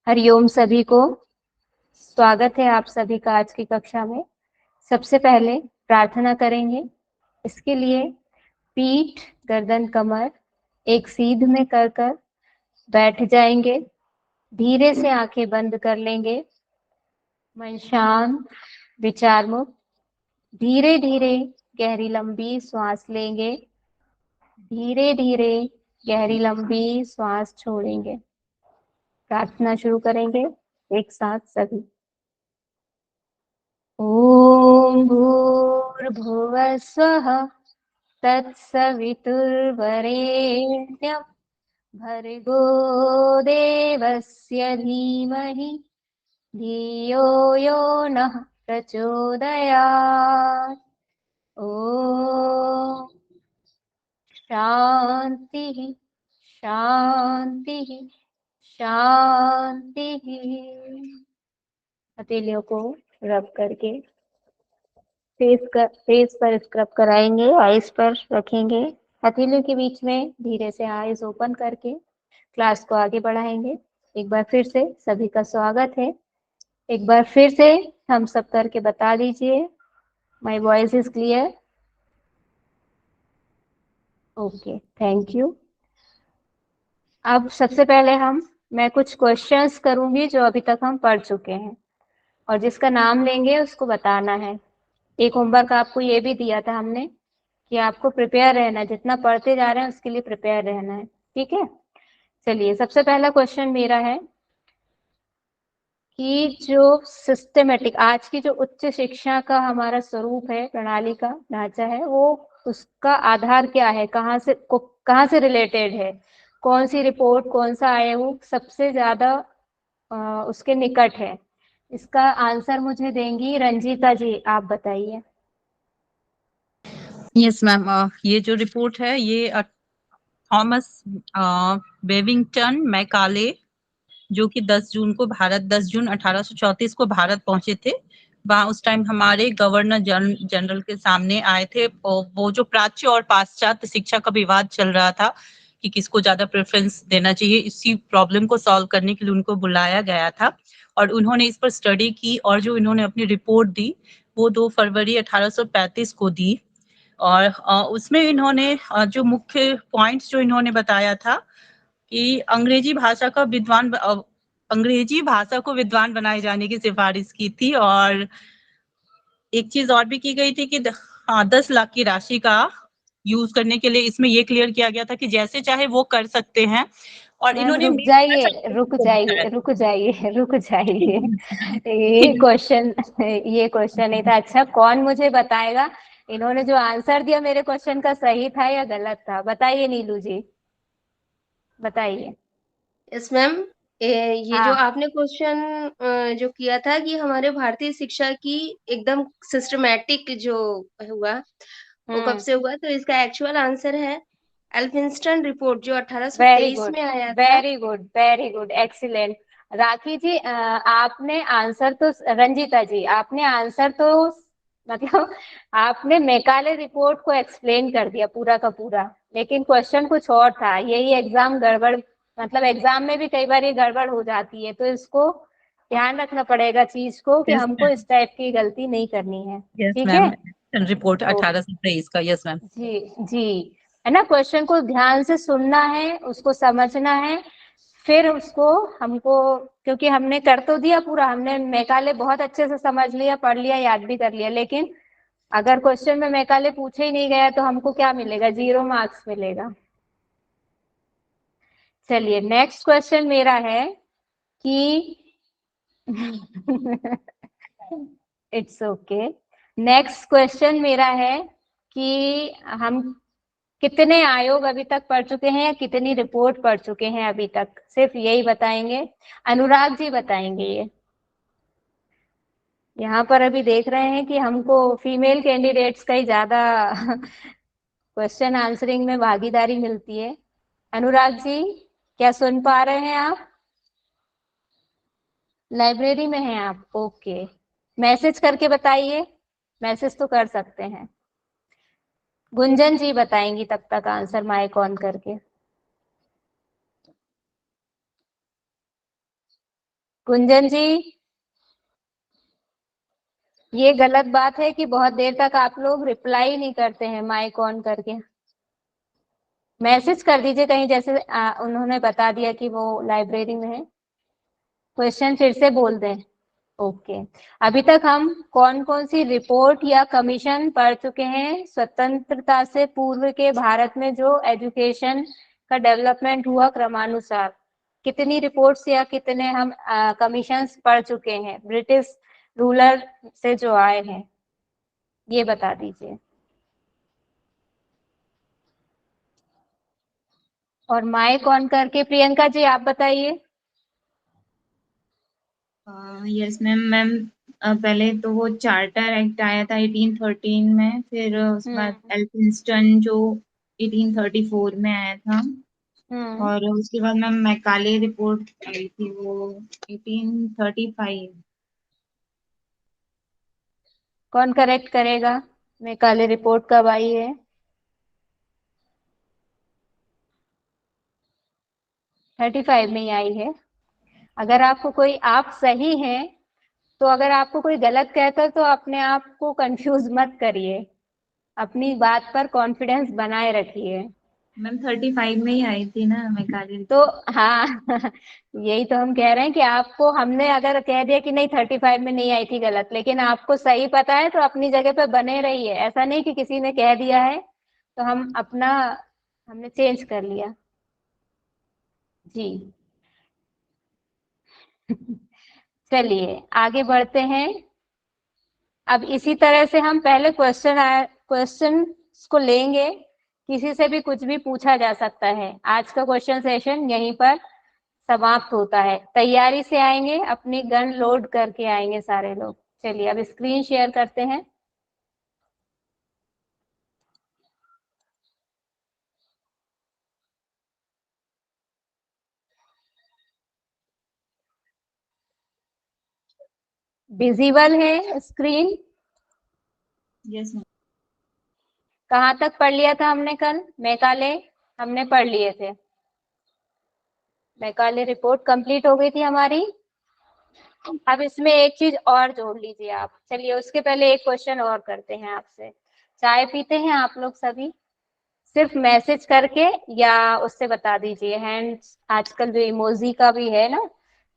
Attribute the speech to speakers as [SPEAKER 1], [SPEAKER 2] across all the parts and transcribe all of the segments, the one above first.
[SPEAKER 1] हरिओम सभी को। स्वागत है आप सभी का आज की कक्षा में। सबसे पहले प्रार्थना करेंगे। इसके लिए पीठ, गर्दन, कमर एक सीध में कर बैठ जाएंगे। धीरे से आंखें बंद कर लेंगे। मन शांत, विचार मुक्त। धीरे धीरे गहरी लंबी सांस लेंगे। धीरे धीरे गहरी लंबी सांस छोड़ेंगे। प्रार्थना शुरू करेंगे एक साथ सभी। ॐ भूर्भुवः स्वः तत्सवितुर्वरेण्यं भर्गो देवस्य धीमहि धियो यो नः प्रचोदयात्। ॐ शान्तिः शान्तिः शान्तिः। हथेलियों को रब करके फेस पर स्क्रब कराएंगे। आईज पर रखेंगे। हथेलियों के बीच में धीरे से आईज ओपन करके क्लास को आगे बढ़ाएंगे। एक बार फिर से सभी का स्वागत है। एक बार फिर से हम सब करके बता दीजिए। My voice is clear? Okay, thank you. अब सबसे पहले मैं कुछ क्वेश्चंस करूंगी जो अभी तक हम पढ़ चुके हैं, और जिसका नाम लेंगे उसको बताना है। एक होमवर्क आपको ये भी दिया था हमने कि आपको प्रिपेयर रहना है, जितना पढ़ते जा रहे हैं उसके लिए प्रिपेयर रहना है। ठीक है, चलिए सबसे पहला क्वेश्चन मेरा है कि जो सिस्टमेटिक आज की जो उच्च शिक्षा का हमारा स्वरूप है, प्रणाली का ढांचा है, वो उसका आधार क्या है, कहाँ से रिलेटेड है, कौन सी रिपोर्ट, कौन सा आयोग सबसे ज्यादा उसके निकट है। इसका आंसर मुझे देंगी रंजीता जी, आप बताइए।
[SPEAKER 2] यस मैम, ये जो रिपोर्ट है ये थॉमस बेविंगटन मैकाले, जो कि 10 जून 1834 को भारत पहुंचे थे। वहाँ उस टाइम हमारे गवर्नर जनरल के सामने आए थे। वो जो प्राच्य और पाश्चात्य शिक्षा का विवाद चल रहा था कि किसको ज्यादा प्रेफरेंस देना चाहिए, इसी प्रॉब्लम को सॉल्व करने के लिए उनको बुलाया गया था और उन्होंने इस पर स्टडी की और जो इन्होंने अपनी रिपोर्ट दी वो 2 फरवरी 1835 को दी। और उसमें इन्होंने जो मुख्य पॉइंट्स जो इन्होंने बताया था कि अंग्रेजी भाषा को विद्वान बनाए जाने की सिफारिश की थी। और एक चीज और भी की गई थी कि 10 लाख की राशि का यूज करने के लिए इसमें ये क्लियर किया गया था कि जैसे चाहे वो कर सकते हैं। और
[SPEAKER 1] मैम
[SPEAKER 2] इन्होंने
[SPEAKER 1] रुक जाइए, रुक जाइए, रुक जाइए, रुक जाइए। ये क्वेश्चन नहीं था। अच्छा, कौन मुझे बताएगा इन्होंने जो आंसर दिया मेरे क्वेश्चन का सही था या गलत था? बताइए नीलू जी, बताइए।
[SPEAKER 3] यस मैम, ये जो
[SPEAKER 1] हाँ।
[SPEAKER 3] आपने क्वेश्चन जो किया था कि हमारे भारतीय शिक्षा की एकदम सिस्टमैटिक जो हुआ वो कब से हुआ, तो इसका एक्चुअल आंसर है एल्फिंस्टन रिपोर्ट जो
[SPEAKER 1] वेरी
[SPEAKER 3] 1823
[SPEAKER 1] गुड,
[SPEAKER 3] में आया था।
[SPEAKER 1] Very good, very good, excellent. Rakhi ji, आपने आंसर तो, रंजीता जी आपने आंसर तो, मतलब आपने मेकाले रिपोर्ट को एक्सप्लेन कर दिया पूरा का पूरा, लेकिन क्वेश्चन कुछ और था। यही एग्जाम गड़बड़, मतलब एग्जाम में भी कई बार ये गड़बड़ हो जाती है, तो इसको ध्यान रखना पड़ेगा चीज को कि
[SPEAKER 2] यस
[SPEAKER 1] हमको
[SPEAKER 2] मैम,
[SPEAKER 1] इस टाइप की गलती नहीं करनी है।
[SPEAKER 2] यस
[SPEAKER 1] ठीक
[SPEAKER 2] मैम,
[SPEAKER 1] है।
[SPEAKER 2] रिपोर्ट
[SPEAKER 1] ओ,
[SPEAKER 2] 1823 का। Yes ma'am.
[SPEAKER 1] जी जी, है ना। क्वेश्चन को ध्यान से सुनना है, उसको समझना है, फिर उसको हमको, क्योंकि हमने कर तो दिया पूरा, हमने मैकाले बहुत अच्छे से समझ लिया, पढ़ लिया, याद भी कर लिया, लेकिन अगर क्वेश्चन में मैकाले पूछे ही नहीं गया तो हमको क्या मिलेगा? 0 मार्क्स मिलेगा। चलिए नेक्स्ट क्वेश्चन मेरा है कि इट्स ओके। नेक्स्ट क्वेश्चन मेरा है कि हम कितने आयोग अभी तक पढ़ चुके हैं या कितनी रिपोर्ट पढ़ चुके हैं अभी तक, सिर्फ यही बताएंगे। अनुराग जी बताएंगे ये। यहाँ पर अभी देख रहे हैं कि हमको फीमेल कैंडिडेट्स का ही ज्यादा क्वेश्चन आंसरिंग में भागीदारी मिलती है। अनुराग जी, क्या सुन पा रहे हैं आप? लाइब्रेरी में हैं आप? ओके, मैसेज करके बताइए। मैसेज तो कर सकते हैं। गुंजन जी बताएंगी तब तक आंसर, माइक ऑन करके। गुंजन जी, ये गलत बात है कि बहुत देर तक आप लोग रिप्लाई नहीं करते हैं माइक ऑन करके। मैसेज कर दीजिए कहीं, जैसे उन्होंने बता दिया कि वो लाइब्रेरी में है। क्वेश्चन फिर से बोल दें। ओके, अभी तक हम कौन कौन सी रिपोर्ट या कमीशन पढ़ चुके हैं स्वतंत्रता से पूर्व के भारत में जो एजुकेशन का डेवलपमेंट हुआ क्रमानुसार? कितनी रिपोर्ट्स या कितने हम कमीशंस पढ़ चुके हैं ब्रिटिश रूलर से जो आए हैं, ये बता दीजिए। और माइक ऑन करके प्रियंका जी आप बताइए।
[SPEAKER 4] Yes ma'am. मैम पहले तो वो चार्टर एक्ट आया था 1813 में, फिर उसके बाद एल्फिंस्टन जो 1834 में आया था, और उसके बाद मैम मैकाले रिपोर्ट आई थी वो 1835।
[SPEAKER 1] कौन करेक्ट करेगा? मैकाले रिपोर्ट कब आई है? 35 में ही आई है। अगर आपको कोई, आप सही हैं, तो अगर आपको कोई गलत कहता है तो अपने आप को कंफ्यूज मत करिए, अपनी बात पर कॉन्फिडेंस बनाए रखिए।
[SPEAKER 4] मैम 35 में ही आई थी ना मैकाले
[SPEAKER 1] तो हाँ यही तो हम कह रहे हैं कि आपको, हमने अगर कह दिया कि नहीं 35 में नहीं आई थी, गलत, लेकिन आपको सही पता है तो अपनी जगह पे बने रहिए। ऐसा नहीं कि किसी ने कह दिया है तो हम अपना, हमने चेंज कर लिया जी। चलिए आगे बढ़ते हैं। अब इसी तरह से हम पहले क्वेश्चन को लेंगे, किसी से भी कुछ भी पूछा जा सकता है। आज का क्वेश्चन सेशन यहीं पर समाप्त होता है। तैयारी से आएंगे, अपनी गन लोड करके आएंगे सारे लोग। चलिए अब स्क्रीन शेयर करते हैं। विजिबल है स्क्रीन?
[SPEAKER 4] Yes ma'am.
[SPEAKER 1] कहाँ तक पढ़ लिया था हमने कल? मैकाले हमने पढ़ लिए थे। मैकाले रिपोर्ट कंप्लीट हो गई थी हमारी। अब इसमें एक चीज और जोड़ लीजिए आप। चलिए उसके पहले एक क्वेश्चन और करते हैं आपसे। चाय पीते हैं आप लोग सभी? सिर्फ मैसेज करके या उससे बता दीजिए। हैंड्स, आजकल जो इमोजी का भी है ना,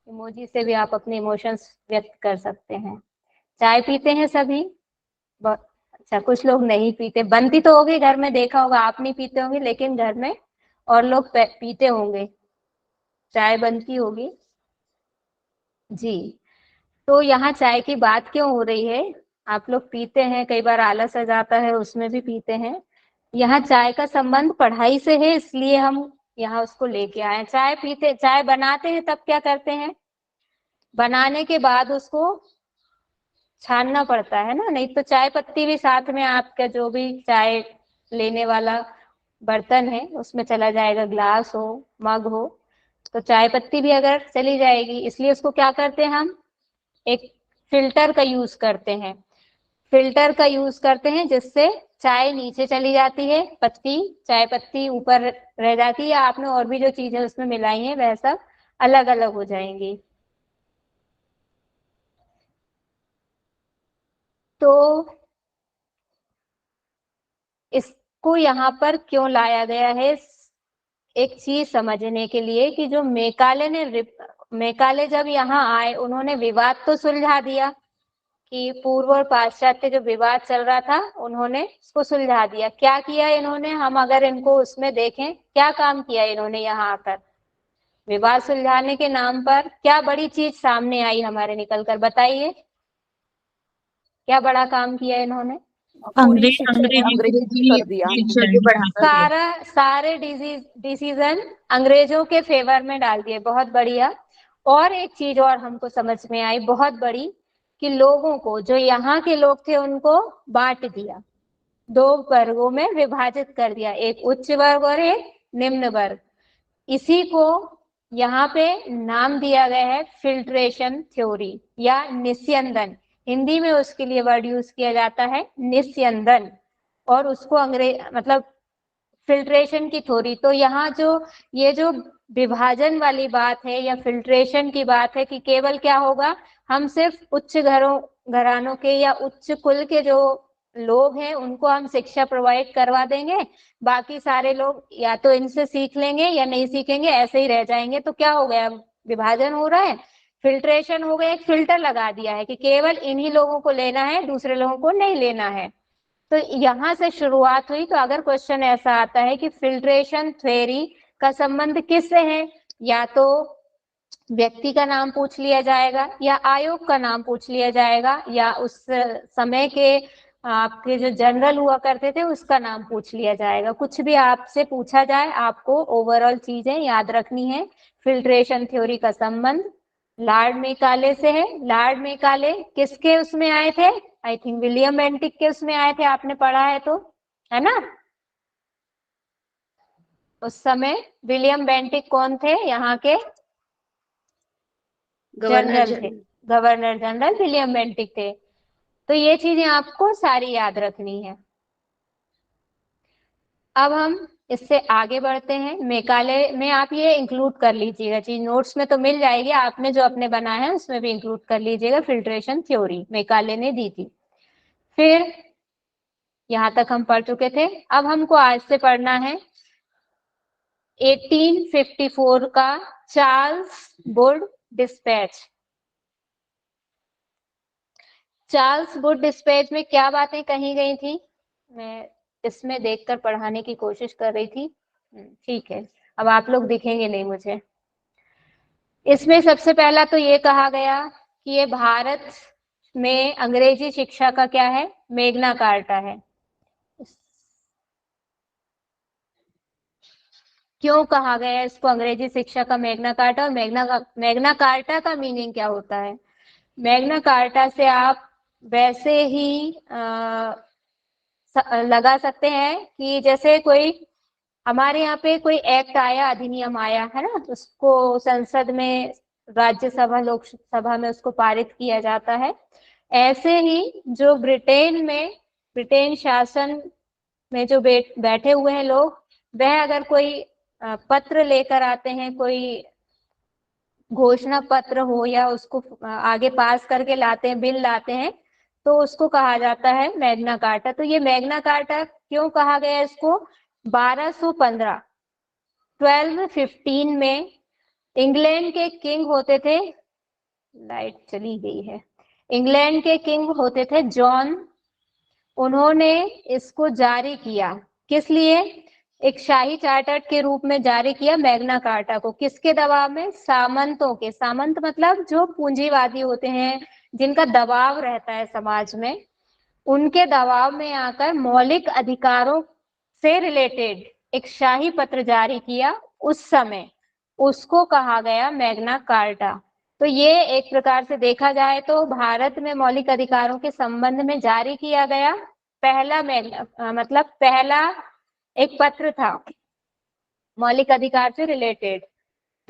[SPEAKER 1] इमोजी से भी आप अपने इमोशंस व्यक्त कर सकते हैं। चाय पीते हैं सभी? अच्छा, कुछ लोग नहीं पीते। बनती तो होगी घर में, देखा होगा, आप नहीं पीते होंगे लेकिन घर में और लोग पीते होंगे, चाय बनती होगी जी। तो यहाँ चाय की बात क्यों हो रही है? आप लोग पीते हैं, कई बार आलस आ जाता है उसमें भी पीते हैं। यहाँ चाय का संबंध पढ़ाई से है, इसलिए हम यहाँ उसको लेके आए। चाय पीते, चाय बनाते हैं तब क्या करते हैं? बनाने के बाद उसको छानना पड़ता है ना, नहीं तो चाय पत्ती भी साथ में आपका जो भी चाय लेने वाला बर्तन है उसमें चला जाएगा, ग्लास हो, मग हो, तो चाय पत्ती भी अगर चली जाएगी। इसलिए उसको क्या करते हैं हम? एक फिल्टर का यूज करते हैं। फिल्टर का यूज करते हैं जिससे चाय नीचे चली जाती है, पत्ती, चाय पत्ती ऊपर रह जाती है। आपने और भी जो चीजें उसमें मिलाई हैं वह सब अलग अलग हो जाएंगी। तो इसको यहाँ पर क्यों लाया गया है? एक चीज समझने के लिए कि जो मैकाले जब यहाँ आए उन्होंने विवाद तो सुलझा दिया, कि पूर्व और पाश्चात्य जो विवाद चल रहा था उन्होंने उसको सुलझा दिया। क्या किया इन्होंने? हम अगर इनको उसमें देखें, क्या काम किया इन्होंने यहाँ आकर? विवाद सुलझाने के नाम पर क्या बड़ी चीज सामने आई हमारे निकल कर? बताइए, क्या बड़ा काम किया इन्होंने?
[SPEAKER 2] अंग्रेज अंग्रेजों
[SPEAKER 5] कर दिया,
[SPEAKER 2] शिक्षा की बढ़ा दिया।
[SPEAKER 1] सारे डिसीजन अंग्रेजों के फेवर में डाल दिए। बहुत बढ़िया। और एक चीज और हमको समझ में आई बहुत बड़ी, कि लोगों को, जो यहाँ के लोग थे उनको बांट दिया, दो वर्गों में विभाजित कर दिया, एक उच्च वर्ग और एक निम्न वर्ग। इसी को यहाँ पे नाम दिया गया है फिल्ट्रेशन थ्योरी या निस्यंदन। हिंदी में उसके लिए वर्ड यूज किया जाता है निस्यंदन, और उसको अंग्रेज मतलब फिल्ट्रेशन की थ्योरी। तो यहाँ जो ये जो विभाजन वाली बात है या फिल्ट्रेशन की बात है कि केवल क्या होगा, हम सिर्फ उच्च घरानों के या उच्च कुल के जो लोग हैं उनको हम शिक्षा प्रोवाइड करवा देंगे, बाकी सारे लोग या तो इनसे सीख लेंगे या नहीं सीखेंगे, ऐसे ही रह जाएंगे। तो क्या हो गया, विभाजन हो रहा है, फिल्ट्रेशन हो गया, एक फिल्टर लगा दिया है कि केवल इन्हीं लोगों को लेना है, दूसरे लोगों को नहीं लेना है। तो यहाँ से शुरुआत हुई। तो अगर क्वेश्चन ऐसा आता है कि फिल्ट्रेशन थ्योरी का संबंध किससे है, या तो व्यक्ति का नाम पूछ लिया जाएगा या आयोग का नाम पूछ लिया जाएगा या उस समय के आपके जो जनरल हुआ करते थे उसका नाम पूछ लिया जाएगा। कुछ भी आपसे पूछा जाए, आपको ओवरऑल चीजें याद रखनी है। फिल्ट्रेशन थ्योरी का संबंध लॉर्ड मेकाले से है। लॉर्ड मेकाले किसके उसमें आए थे, आई थिंक विलियम बेंटिक के उसमें आए थे, आपने पढ़ा है तो, है ना। उस समय विलियम बेंटिक कौन थे, यहाँ के
[SPEAKER 3] गवर्नर
[SPEAKER 1] जनरल थे,
[SPEAKER 3] general.
[SPEAKER 1] Governor general William Bentinck थे। तो ये चीजें आपको सारी याद रखनी है। अब हम इससे आगे बढ़ते हैं। मेकाले में आप ये इंक्लूड कर लीजिएगा चीज, नोट्स में तो मिल जाएगी, आपने जो अपने बनाया है उसमें भी इंक्लूड कर लीजिएगा। फिल्ट्रेशन थ्योरी मेकाले ने दी थी। फिर यहां तक हम पढ़ चुके थे। अब हमको आज से पढ़ना है 1854 का Charles Wood dispatch. Charles Wood dispatch में क्या बातें कही गई थी, मैं इसमें देखकर पढ़ाने की कोशिश कर रही थी। ठीक है, अब आप लोग दिखेंगे नहीं मुझे। इसमें सबसे पहला तो ये कहा गया कि ये भारत में अंग्रेजी शिक्षा का क्या है, मेग्ना कार्टा है। क्यों कहा गया इसको अंग्रेजी शिक्षा का मेग्ना कार्टा, और मेग्ना कार्टा का मीनिंग क्या होता है। मैग्ना कार्टा से आप वैसे ही लगा सकते हैं कि जैसे कोई हमारे यहाँ पे कोई एक्ट आया, अधिनियम आया है ना, उसको संसद में, राज्यसभा लोकसभा में उसको पारित किया जाता है। ऐसे ही जो ब्रिटेन में, ब्रिटेन शासन में जो बैठे हुए हैं लोग, वह अगर कोई पत्र लेकर आते हैं, कोई घोषणा पत्र हो या उसको आगे पास करके लाते हैं, बिल लाते हैं, तो उसको कहा जाता है मैग्ना कार्टा। तो ये मैग्ना कार्टा क्यों कहा गया इसको, 1215 1215 में इंग्लैंड के किंग होते थे, लाइट चली गई है, इंग्लैंड के किंग होते थे जॉन, उन्होंने इसको जारी किया। किस लिए, एक शाही चार्टर के रूप में जारी किया मैग्ना कार्टा को। किसके दबाव में, सामंतों के। सामंत मतलब जो पूंजीवादी होते हैं, जिनका दबाव रहता है समाज में, उनके दबाव में आकर मौलिक अधिकारों से रिलेटेड एक शाही पत्र जारी किया उस समय, उसको कहा गया मैग्ना कार्टा। तो ये एक प्रकार से देखा जाए तो भारत में मौलिक अधिकारों के संबंध में जारी किया गया पहला मतलब पहला एक पत्र था मौलिक अधिकार से रिलेटेड।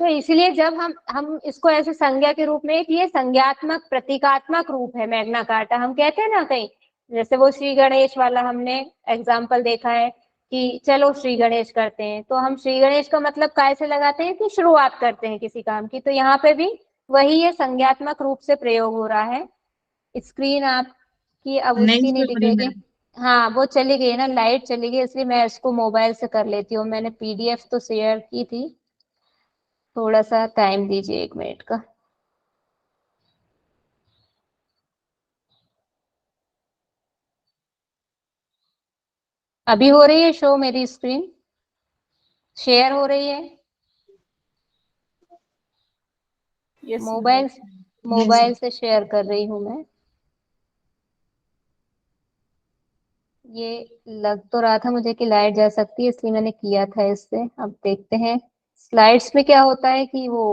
[SPEAKER 1] तो इसलिए जब हम इसको ऐसे संज्ञा के रूप में, ये संज्ञात्मक प्रतीकात्मक रूप है मैग्ना कार्टा, हम कहते हैं ना कहीं, जैसे वो श्री गणेश वाला हमने एग्जाम्पल देखा है कि चलो श्री गणेश करते हैं, तो हम श्री गणेश का मतलब काय से लगाते हैं कि शुरुआत करते हैं किसी काम की। तो यहाँ पे भी वही ये संज्ञात्मक रूप से प्रयोग हो रहा है। स्क्रीन आपकी अब
[SPEAKER 4] नहीं
[SPEAKER 1] उसकी नहीं
[SPEAKER 4] हो रही
[SPEAKER 1] दिखेगी,
[SPEAKER 4] मैम।
[SPEAKER 1] हाँ वो चली गई ना, लाइट चली गई, इसलिए मैं इसको मोबाइल से कर लेती हूँ। मैंने पीडीएफ तो शेयर की थी, थोड़ा सा टाइम दीजिए 1 मिनट का। अभी हो रही है शो, मेरी स्क्रीन शेयर हो रही है,
[SPEAKER 4] यस
[SPEAKER 1] मोबाइल
[SPEAKER 4] यस।
[SPEAKER 1] मोबाइल से शेयर कर रही हूँ मैं। ये लग तो रहा था मुझे कि लाइट जा सकती है, इसलिए मैंने किया था इससे। अब देखते हैं स्लाइड्स में क्या होता है कि वो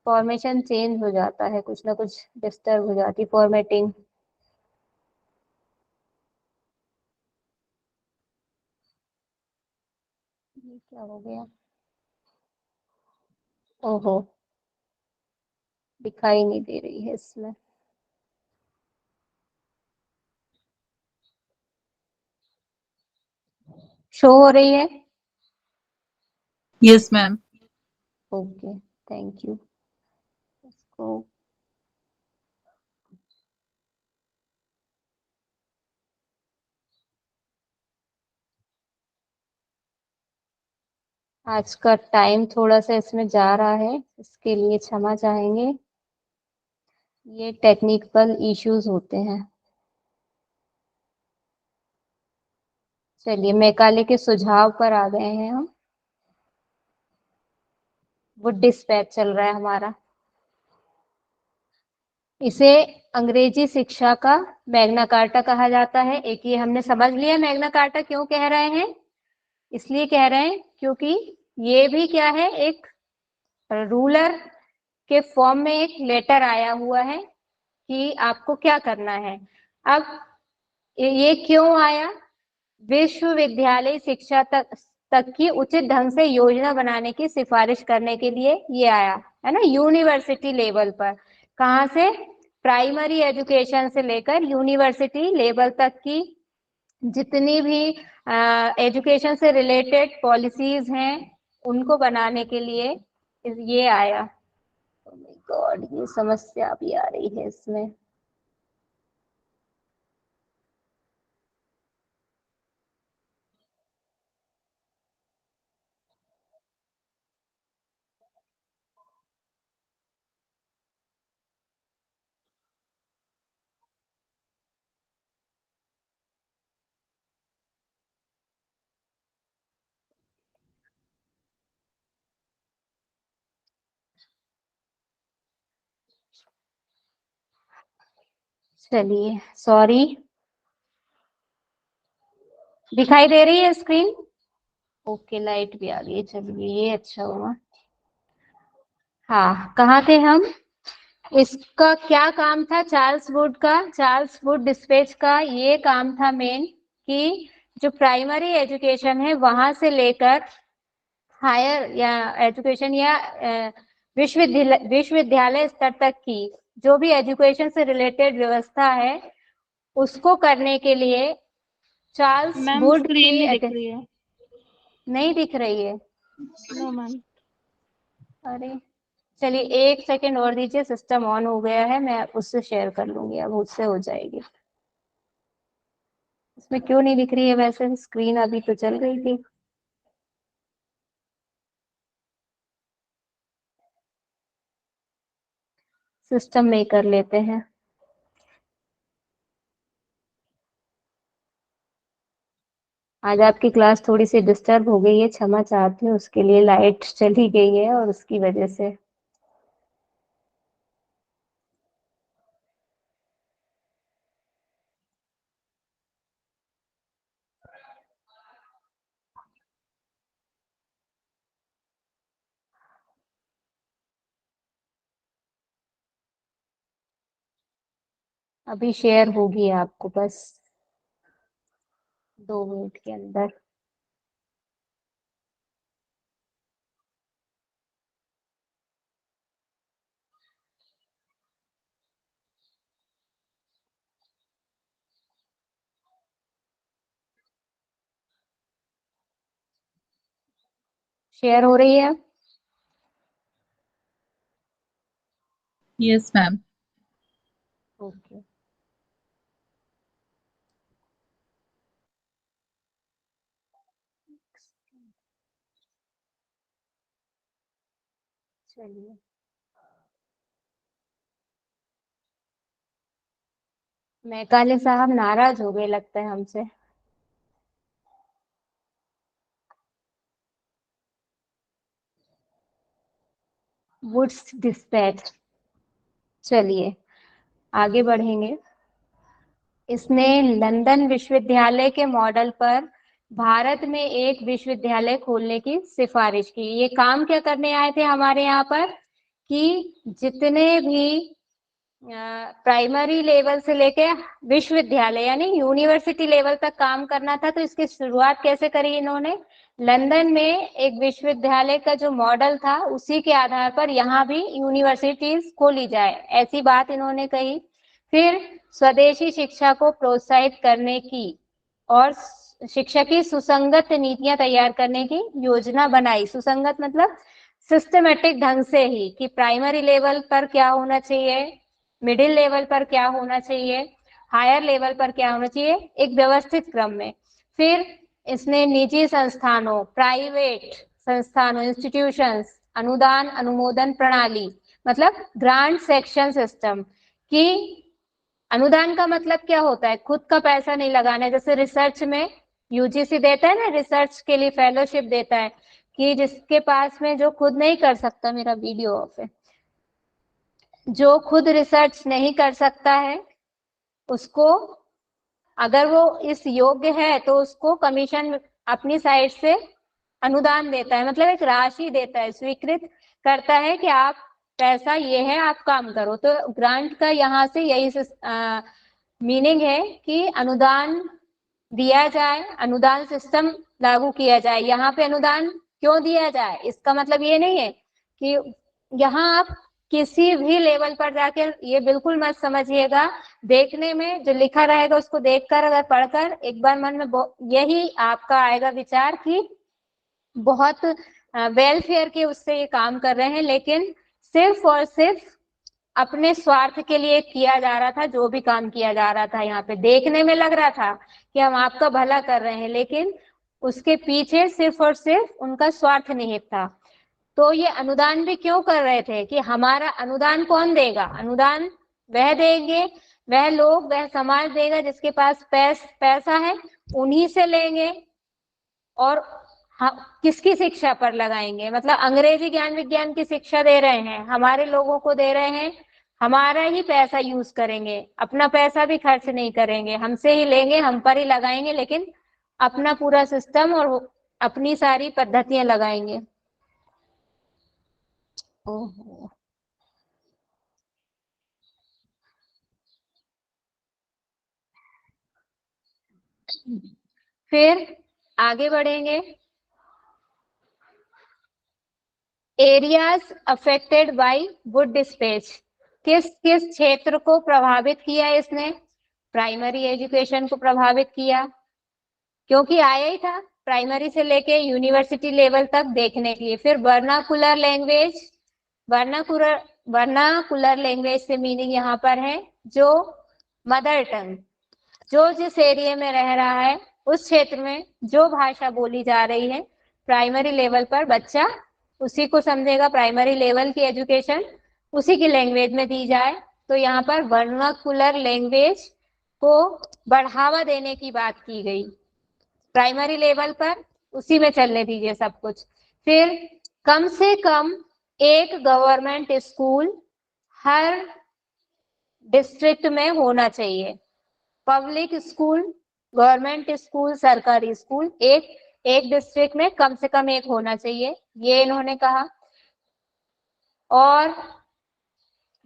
[SPEAKER 1] फॉर्मेशन चेंज हो जाता है, कुछ ना कुछ डिस्टर्ब हो जाती है फॉर्मेटिंग। ये क्या हो गया, ओहो दिखाई नहीं दे रही है इसमें। शो हो रही है?
[SPEAKER 2] Yes ma'am.
[SPEAKER 1] Okay, thank you. इसको आज का टाइम थोड़ा सा इसमें जा रहा है, इसके लिए क्षमा चाहेंगे। ये टेक्निकल इश्यूज होते हैं। चलिए, मैकाले के सुझाव पर आ गए हैं हम। वुड डिस्पैच चल रहा है हमारा। इसे अंग्रेजी शिक्षा का मैग्ना कार्टा कहा जाता है। एक ये हमने समझ लिया मैग्ना कार्टा क्यों कह रहे हैं। इसलिए कह रहे हैं क्योंकि ये भी क्या है, एक रूलर के फॉर्म में एक लेटर आया हुआ है कि आपको क्या करना है। अब ये क्यों आया? विश्वविद्यालय शिक्षा तक की उचित ढंग से योजना बनाने की सिफारिश करने के लिए ये आया है ना, यूनिवर्सिटी लेवल पर। कहाँ से? प्राइमरी एजुकेशन से लेकर यूनिवर्सिटी लेवल तक की जितनी भी एजुकेशन से रिलेटेड पॉलिसीज हैं उनको बनाने के लिए ये आया। ओह माय गॉड, ये समस्या भी आ रही है इसमें। चलिए, सॉरी। दिखाई दे रही है स्क्रीन? ओके, लाइट भी आ गई। चलिए, ये अच्छा हुआ। हाँ, कहाँ थे हम? इसका क्या काम था चार्ल्स वुड का? चार्ल्स वुड डिस्पैच का ये काम था मेन कि जो प्राइमरी एजुकेशन है वहां से लेकर हायर या एजुकेशन या विश्वविद्यालय स्तर तक की जो भी एजुकेशन से रिलेटेड व्यवस्था है उसको करने के लिए चार्ल्स
[SPEAKER 5] मैम
[SPEAKER 1] वुड
[SPEAKER 5] स्क्रीन नहीं दिख
[SPEAKER 1] की
[SPEAKER 5] रही है।
[SPEAKER 1] नहीं दिख रही है?
[SPEAKER 5] No ma'am.
[SPEAKER 1] अरे, चलिए 1 सेकेंड और दीजिए, सिस्टम ऑन हो गया है, मैं उससे शेयर कर लूंगी, अब उससे हो जाएगी। इसमें क्यों नहीं दिख रही है? वैसे स्क्रीन अभी तो चल रही थी। सिस्टम में ही कर लेते हैं। आज आपकी क्लास थोड़ी सी डिस्टर्ब हो गई है, क्षमा चाहती हूँ उसके लिए। लाइट चली गई है और उसकी वजह से। अभी शेयर होगी आपको, बस 2 मिनट के अंदर। शेयर हो रही है?
[SPEAKER 2] Yes ma'am.
[SPEAKER 1] ओके। चलिए, मैकाले साहब नाराज हो गए लगता है हमसे। Wood's dispatch. चलिए, आगे बढ़ेंगे। इसने लंदन विश्वविद्यालय के मॉडल पर भारत में एक विश्वविद्यालय खोलने की सिफारिश की। ये काम क्या करने आए थे हमारे यहाँ पर कि जितने भी प्राइमरी लेवल से लेके विश्वविद्यालय यानी यूनिवर्सिटी लेवल तक काम करना था। तो इसकी शुरुआत कैसे करी इन्होंने? लंदन में एक विश्वविद्यालय का जो मॉडल था उसी के आधार पर यहाँ भी यूनिवर्सिटीज खोली जाए, ऐसी बात इन्होंने कही। फिर स्वदेशी शिक्षा को प्रोत्साहित करने की और शिक्षा की सुसंगत नीतियां तैयार करने की योजना बनाई। सुसंगत मतलब सिस्टमेटिक ढंग से ही, कि प्राइमरी लेवल पर क्या होना चाहिए, मिडिल लेवल पर क्या होना चाहिए, हायर लेवल पर क्या होना चाहिए, एक व्यवस्थित क्रम में। फिर इसने निजी संस्थानों, प्राइवेट संस्थानों, इंस्टीट्यूशंस, अनुदान अनुमोदन प्रणाली मतलब ग्रांट सेक्शन सिस्टम, कि अनुदान का मतलब क्या होता है, खुद का पैसा नहीं लगाना है। जैसे रिसर्च में यूजीसी देता है ना, रिसर्च के लिए फेलोशिप देता है, कि जिसके पास में जो खुद नहीं कर सकता, मेरा वीडियो ऑफ है, जो खुद रिसर्च नहीं कर सकता है उसको, अगर वो इस योग्य है तो उसको कमीशन अपनी साइड से अनुदान देता है, मतलब एक राशि देता है, स्वीकृत करता है कि आप पैसा ये है, आप काम करो। तो ग्रांट का यहाँ से यही मीनिंग है कि अनुदान दिया जाए, अनुदान सिस्टम लागू किया जाए। यहाँ पे अनुदान क्यों दिया जाए, इसका मतलब ये नहीं है कि यहाँ आप किसी भी लेवल पर जाके ये बिल्कुल मत समझिएगा, देखने में जो लिखा रहेगा उसको देखकर, अगर पढ़कर एक बार मन में यही आपका आएगा विचार कि बहुत वेलफेयर के उससे ये काम कर रहे हैं, लेकिन सिर्फ और सिर्फ अपने स्वार्थ के लिए किया जा रहा था। जो भी काम किया जा रहा था यहाँ पे देखने में लग रहा था कि हम आपका भला कर रहे हैं, लेकिन उसके पीछे सिर्फ और सिर्फ उनका स्वार्थ निहित था। तो ये अनुदान भी क्यों कर रहे थे कि हमारा अनुदान कौन देगा, अनुदान वह देंगे, वह लोग, वह समाज देगा जिसके पास पैसा है, उन्हीं से लेंगे और किसकी शिक्षा पर लगाएंगे, मतलब अंग्रेजी ज्ञान विज्ञान की शिक्षा दे रहे हैं, हमारे लोगों को दे रहे हैं, हमारा ही पैसा यूज करेंगे, अपना पैसा भी खर्च नहीं करेंगे, हमसे ही लेंगे, हम पर ही लगाएंगे, लेकिन अपना पूरा सिस्टम और अपनी सारी पद्धतियां लगाएंगे। ओहो, फिर आगे बढ़ेंगे। Areas affected by Wood dispatch, किस किस क्षेत्र को प्रभावित किया इसने, प्राइमरी एजुकेशन को प्रभावित किया, क्योंकि आया ही था प्राइमरी से लेके यूनिवर्सिटी लेवल तक देखने के लिए। फिर वर्नाकुलर लैंग्वेज, वर्नाकुलर लैंग्वेज से मीनिंग यहाँ पर है जो मदर टंग, जो जिस एरिया में रह रहा है उस क्षेत्र में जो भाषा बोली जा रही है, प्राइमरी लेवल पर बच्चा उसी को समझेगा, प्राइमरी लेवल की एजुकेशन उसी की लैंग्वेज में दी जाए। तो यहाँ पर वर्नाकुलर लैंग्वेज को बढ़ावा देने की बात की गई, प्राइमरी लेवल पर उसी में चलने दीजिए सब कुछ। फिर कम से कम एक गवर्नमेंट स्कूल हर डिस्ट्रिक्ट में होना चाहिए, पब्लिक स्कूल, गवर्नमेंट स्कूल, सरकारी स्कूल एक डिस्ट्रिक्ट में कम से कम एक होना चाहिए, ये इन्होंने कहा। और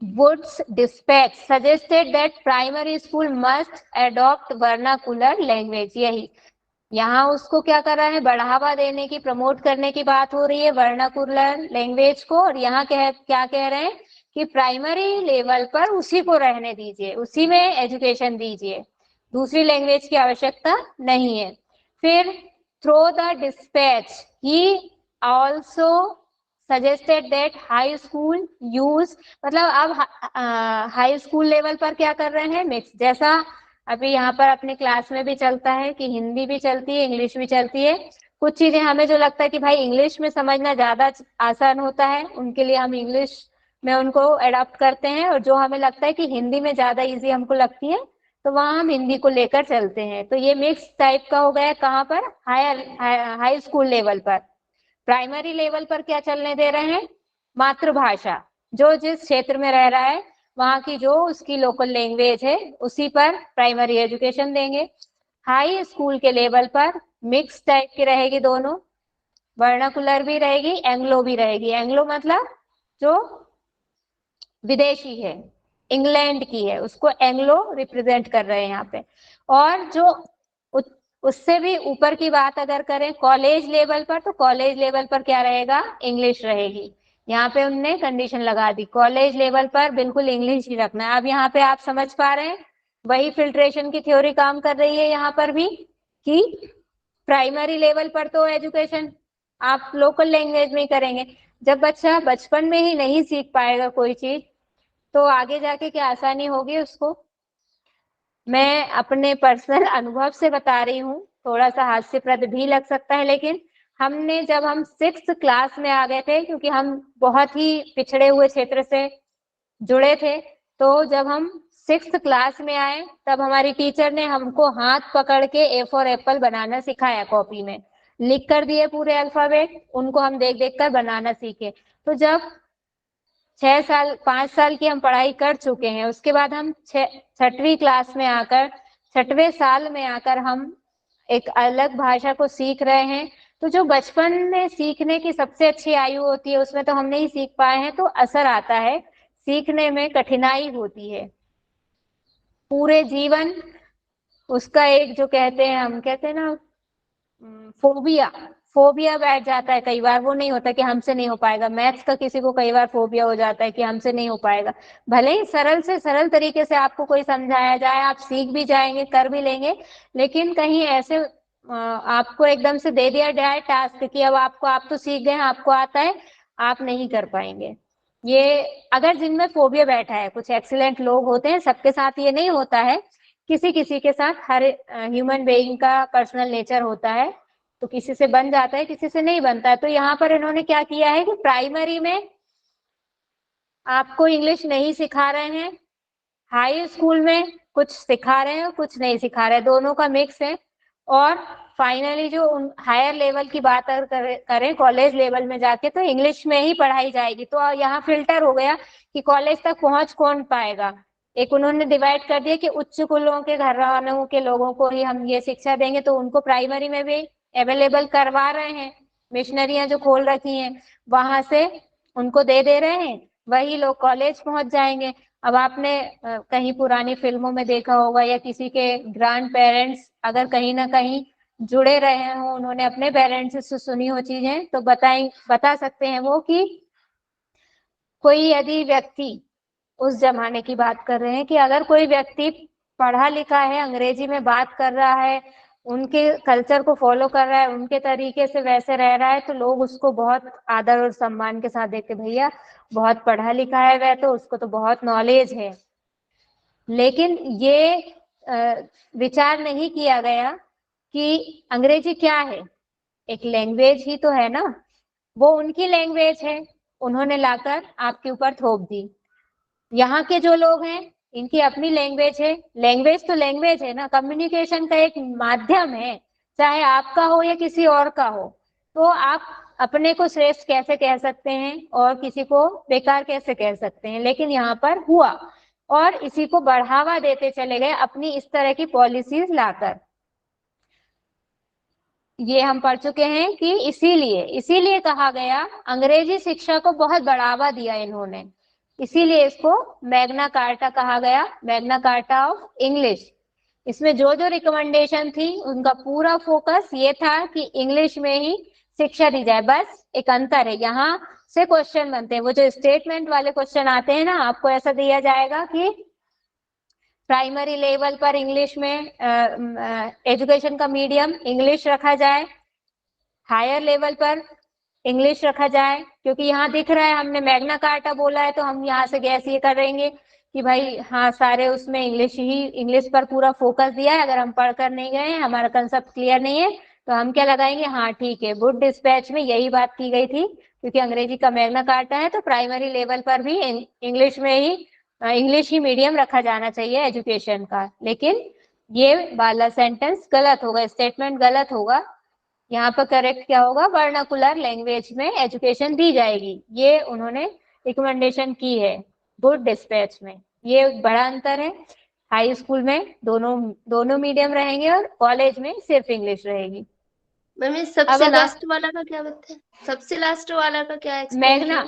[SPEAKER 1] Wood's dispatch suggested that primary school must adopt vernacular language, यही यहाँ उसको क्या कर रहा है, बढ़ावा देने की, प्रमोट करने की बात हो रही है वर्नाकुलर लैंग्वेज को। और यहाँ क्या कह रहे हैं कि प्राइमरी लेवल पर उसी को रहने दीजिए, उसी में एजुकेशन दीजिए, दूसरी लैंग्वेज की आवश्यकता नहीं है। फिर थ्रो द डिस्पैच ही also suggested that high school use, मतलब अब हाई स्कूल लेवल पर क्या कर रहे हैं, मिक्स, जैसा अभी यहाँ पर अपने क्लास में भी चलता है कि हिंदी भी चलती है, इंग्लिश भी चलती है। कुछ चीजें हमें जो लगता है कि भाई इंग्लिश में समझना ज्यादा आसान होता है, उनके लिए हम इंग्लिश में उनको अडॉप्ट करते हैं, और जो हमें लगता है कि हिंदी में ज्यादा इजी हमको लगती है तो वहां हम हिंदी को लेकर चलते हैं। तो ये मिक्स टाइप का हो गया, कहाँ पर, हाई स्कूल लेवल पर। प्राइमरी लेवल पर क्या चलने दे रहे हैं, मातृभाषा, जो जिस क्षेत्र में रह रहा है वहां की जो उसकी लोकल लैंग्वेज है उसी पर प्राइमरी एजुकेशन देंगे। हाई स्कूल के लेवल पर मिक्स टाइप की रहेगी दोनों, वर्नाकुलर भी रहेगी, एंग्लो भी रहेगी। एंग्लो मतलब जो विदेशी है, इंग्लैंड की है, उसको एंग्लो रिप्रेजेंट कर रहे हैं यहाँ पे। और जो उससे भी ऊपर की बात अगर करें कॉलेज लेवल पर, तो कॉलेज लेवल पर क्या रहेगा, इंग्लिश रहेगी। यहाँ पे उनने कंडीशन लगा दी, कॉलेज लेवल पर बिल्कुल इंग्लिश ही रखना है। अब यहाँ पे आप समझ पा रहे हैं, वही फिल्ट्रेशन की थ्योरी काम कर रही है यहाँ पर भी, कि प्राइमरी लेवल पर तो एजुकेशन आप लोकल लैंग्वेज में ही करेंगे। जब बच्चा बचपन में ही नहीं सीख पाएगा कोई चीज, तो आगे जाके क्या आसानी होगी उसको। मैं अपने पर्सनल अनुभव से बता रही हूँ, थोड़ा सा हास्यप्रद भी लग सकता है, लेकिन हमने जब हम 6th क्लास में आ गए थे, क्योंकि हम बहुत ही पिछड़े हुए क्षेत्र से जुड़े थे, तो जब हम 6th क्लास में आए तब हमारी टीचर ने हमको हाथ पकड़ के ए फॉर एप्पल बनाना सिखाया, कॉपी में लिख कर दिए पूरे अल्फाबेट, उनको हम देख देख कर बनाना सीखे। तो जब 5 साल की हम पढ़ाई कर चुके हैं, उसके बाद हम 6वीं क्लास में आकर, 6वें साल में आकर हम एक अलग भाषा को सीख रहे हैं। तो जो बचपन में सीखने की सबसे अच्छी आयु होती है, उसमें तो हम नहीं सीख पाए हैं, तो असर आता है, सीखने में कठिनाई होती है पूरे जीवन। उसका एक जो कहते हैं, हम कहते हैं ना फोबिया बैठ जाता है कई बार। वो नहीं होता कि हमसे नहीं हो पाएगा, मैथ्स का किसी को कई बार फोबिया हो जाता है कि हमसे नहीं हो पाएगा। भले ही सरल से सरल तरीके से आपको कोई समझाया जाए, आप सीख भी जाएंगे, कर भी लेंगे, लेकिन कहीं ऐसे आपको एकदम से दे दिया जाए टास्क कि अब आप तो सीख गए, आपको आता है, आप नहीं कर पाएंगे। ये अगर जिनमें फोबिया बैठा है, कुछ एक्सीलेंट लोग होते हैं, सबके साथ ये नहीं होता है, किसी किसी के साथ, हर ह्यूमन बीइंग का पर्सनल नेचर होता है, तो किसी से बन जाता है, किसी से नहीं बनता है। तो यहाँ पर इन्होंने क्या किया है कि प्राइमरी में आपको इंग्लिश नहीं सिखा रहे हैं, हाई स्कूल में कुछ सिखा रहे हैं, कुछ नहीं सिखा रहे, दोनों का मिक्स है। और फाइनली जो हायर लेवल की बात करें कॉलेज लेवल में जाके, तो इंग्लिश में ही पढ़ाई जाएगी। तो यहाँ फिल्टर हो गया कि कॉलेज तक पहुंच कौन पाएगा। एक उन्होंने डिवाइड कर दिया कि उच्च कुलों के घरानों के लोगों को ही हम ये शिक्षा देंगे, तो उनको प्राइमरी में भी अवेलेबल करवा रहे हैं, मिशनरियां जो खोल रखी हैं वहां से उनको दे रहे हैं, वही लोग कॉलेज पहुंच जाएंगे। अब आपने कहीं पुरानी फिल्मों में देखा होगा, या किसी के ग्रैंड पेरेंट्स अगर कहीं ना कहीं जुड़े रहे हो, उन्होंने अपने पेरेंट्स से सुनी हो चीजें, तो बता सकते हैं वो कि कोई यदि व्यक्ति, उस जमाने की बात कर रहे हैं, कि अगर कोई व्यक्ति पढ़ा लिखा है, अंग्रेजी में बात कर रहा है, उनके कल्चर को फॉलो कर रहा है, उनके तरीके से वैसे रह रहा है, तो लोग उसको बहुत आदर और सम्मान के साथ देखते, भैया बहुत पढ़ा लिखा है वह, तो उसको तो बहुत नॉलेज है। लेकिन ये विचार नहीं किया गया कि अंग्रेजी क्या है, एक लैंग्वेज ही तो है ना, वो उनकी लैंग्वेज है, उन्होंने लाकर आपके ऊपर थोप दी। यहाँ के जो लोग हैं, इनकी अपनी लैंग्वेज है, लैंग्वेज तो लैंग्वेज है ना, कम्युनिकेशन का एक माध्यम है, चाहे आपका हो या किसी और का हो। तो आप अपने को श्रेष्ठ कैसे कह सकते हैं और किसी को बेकार कैसे कह सकते हैं। लेकिन यहाँ पर हुआ, और इसी को बढ़ावा देते चले गए अपनी इस तरह की पॉलिसीज लाकर। ये हम पढ़ चुके हैं कि इसीलिए कहा गया, अंग्रेजी शिक्षा को बहुत बढ़ावा दिया इन्होंने, इसीलिए इसको मैग्ना कार्टा कहा गया, मैग्ना कार्टा ऑफ इंग्लिश। इसमें जो जो रिकमेंडेशन थी, उनका पूरा फोकस ये था कि इंग्लिश में ही शिक्षा दी जाए। बस एक अंतर है, यहाँ से क्वेश्चन बनते हैं, वो जो स्टेटमेंट वाले क्वेश्चन आते हैं ना, आपको ऐसा दिया जाएगा कि प्राइमरी लेवल पर इंग्लिश में एजुकेशन का मीडियम इंग्लिश रखा जाए, हायर लेवल पर इंग्लिश रखा जाए, क्योंकि यहाँ दिख रहा है हमने मैग्ना कार्टा बोला है, तो हम यहाँ से गैस ये करेंगे कि भाई हाँ, सारे उसमें इंग्लिश पर पूरा फोकस दिया है। अगर हम पढ़कर नहीं गए, हमारा कंसेप्ट क्लियर नहीं है, तो हम क्या लगाएंगे, हाँ ठीक है, गुड डिस्पैच में यही बात की गई थी, क्योंकि अंग्रेजी का मैग्ना कार्टा है, तो प्राइमरी लेवल पर भी इंग्लिश ही मीडियम रखा जाना चाहिए एजुकेशन का। लेकिन ये वाला सेंटेंस गलत होगा, स्टेटमेंट गलत होगा। यहाँ पर करेक्ट क्या होगा, वर्नाकुलर लैंग्वेज में एजुकेशन दी जाएगी, ये उन्होंने रिकमेंडेशन की है गुड डिस्पैच में। ये बड़ा अंतर है, हाई स्कूल में दोनों मीडियम रहेंगे और कॉलेज में सिर्फ इंग्लिश रहेगी।
[SPEAKER 3] मैम ये सबसे लास्ट वाला का क्या बात है, सबसे लास्ट वाला का क्या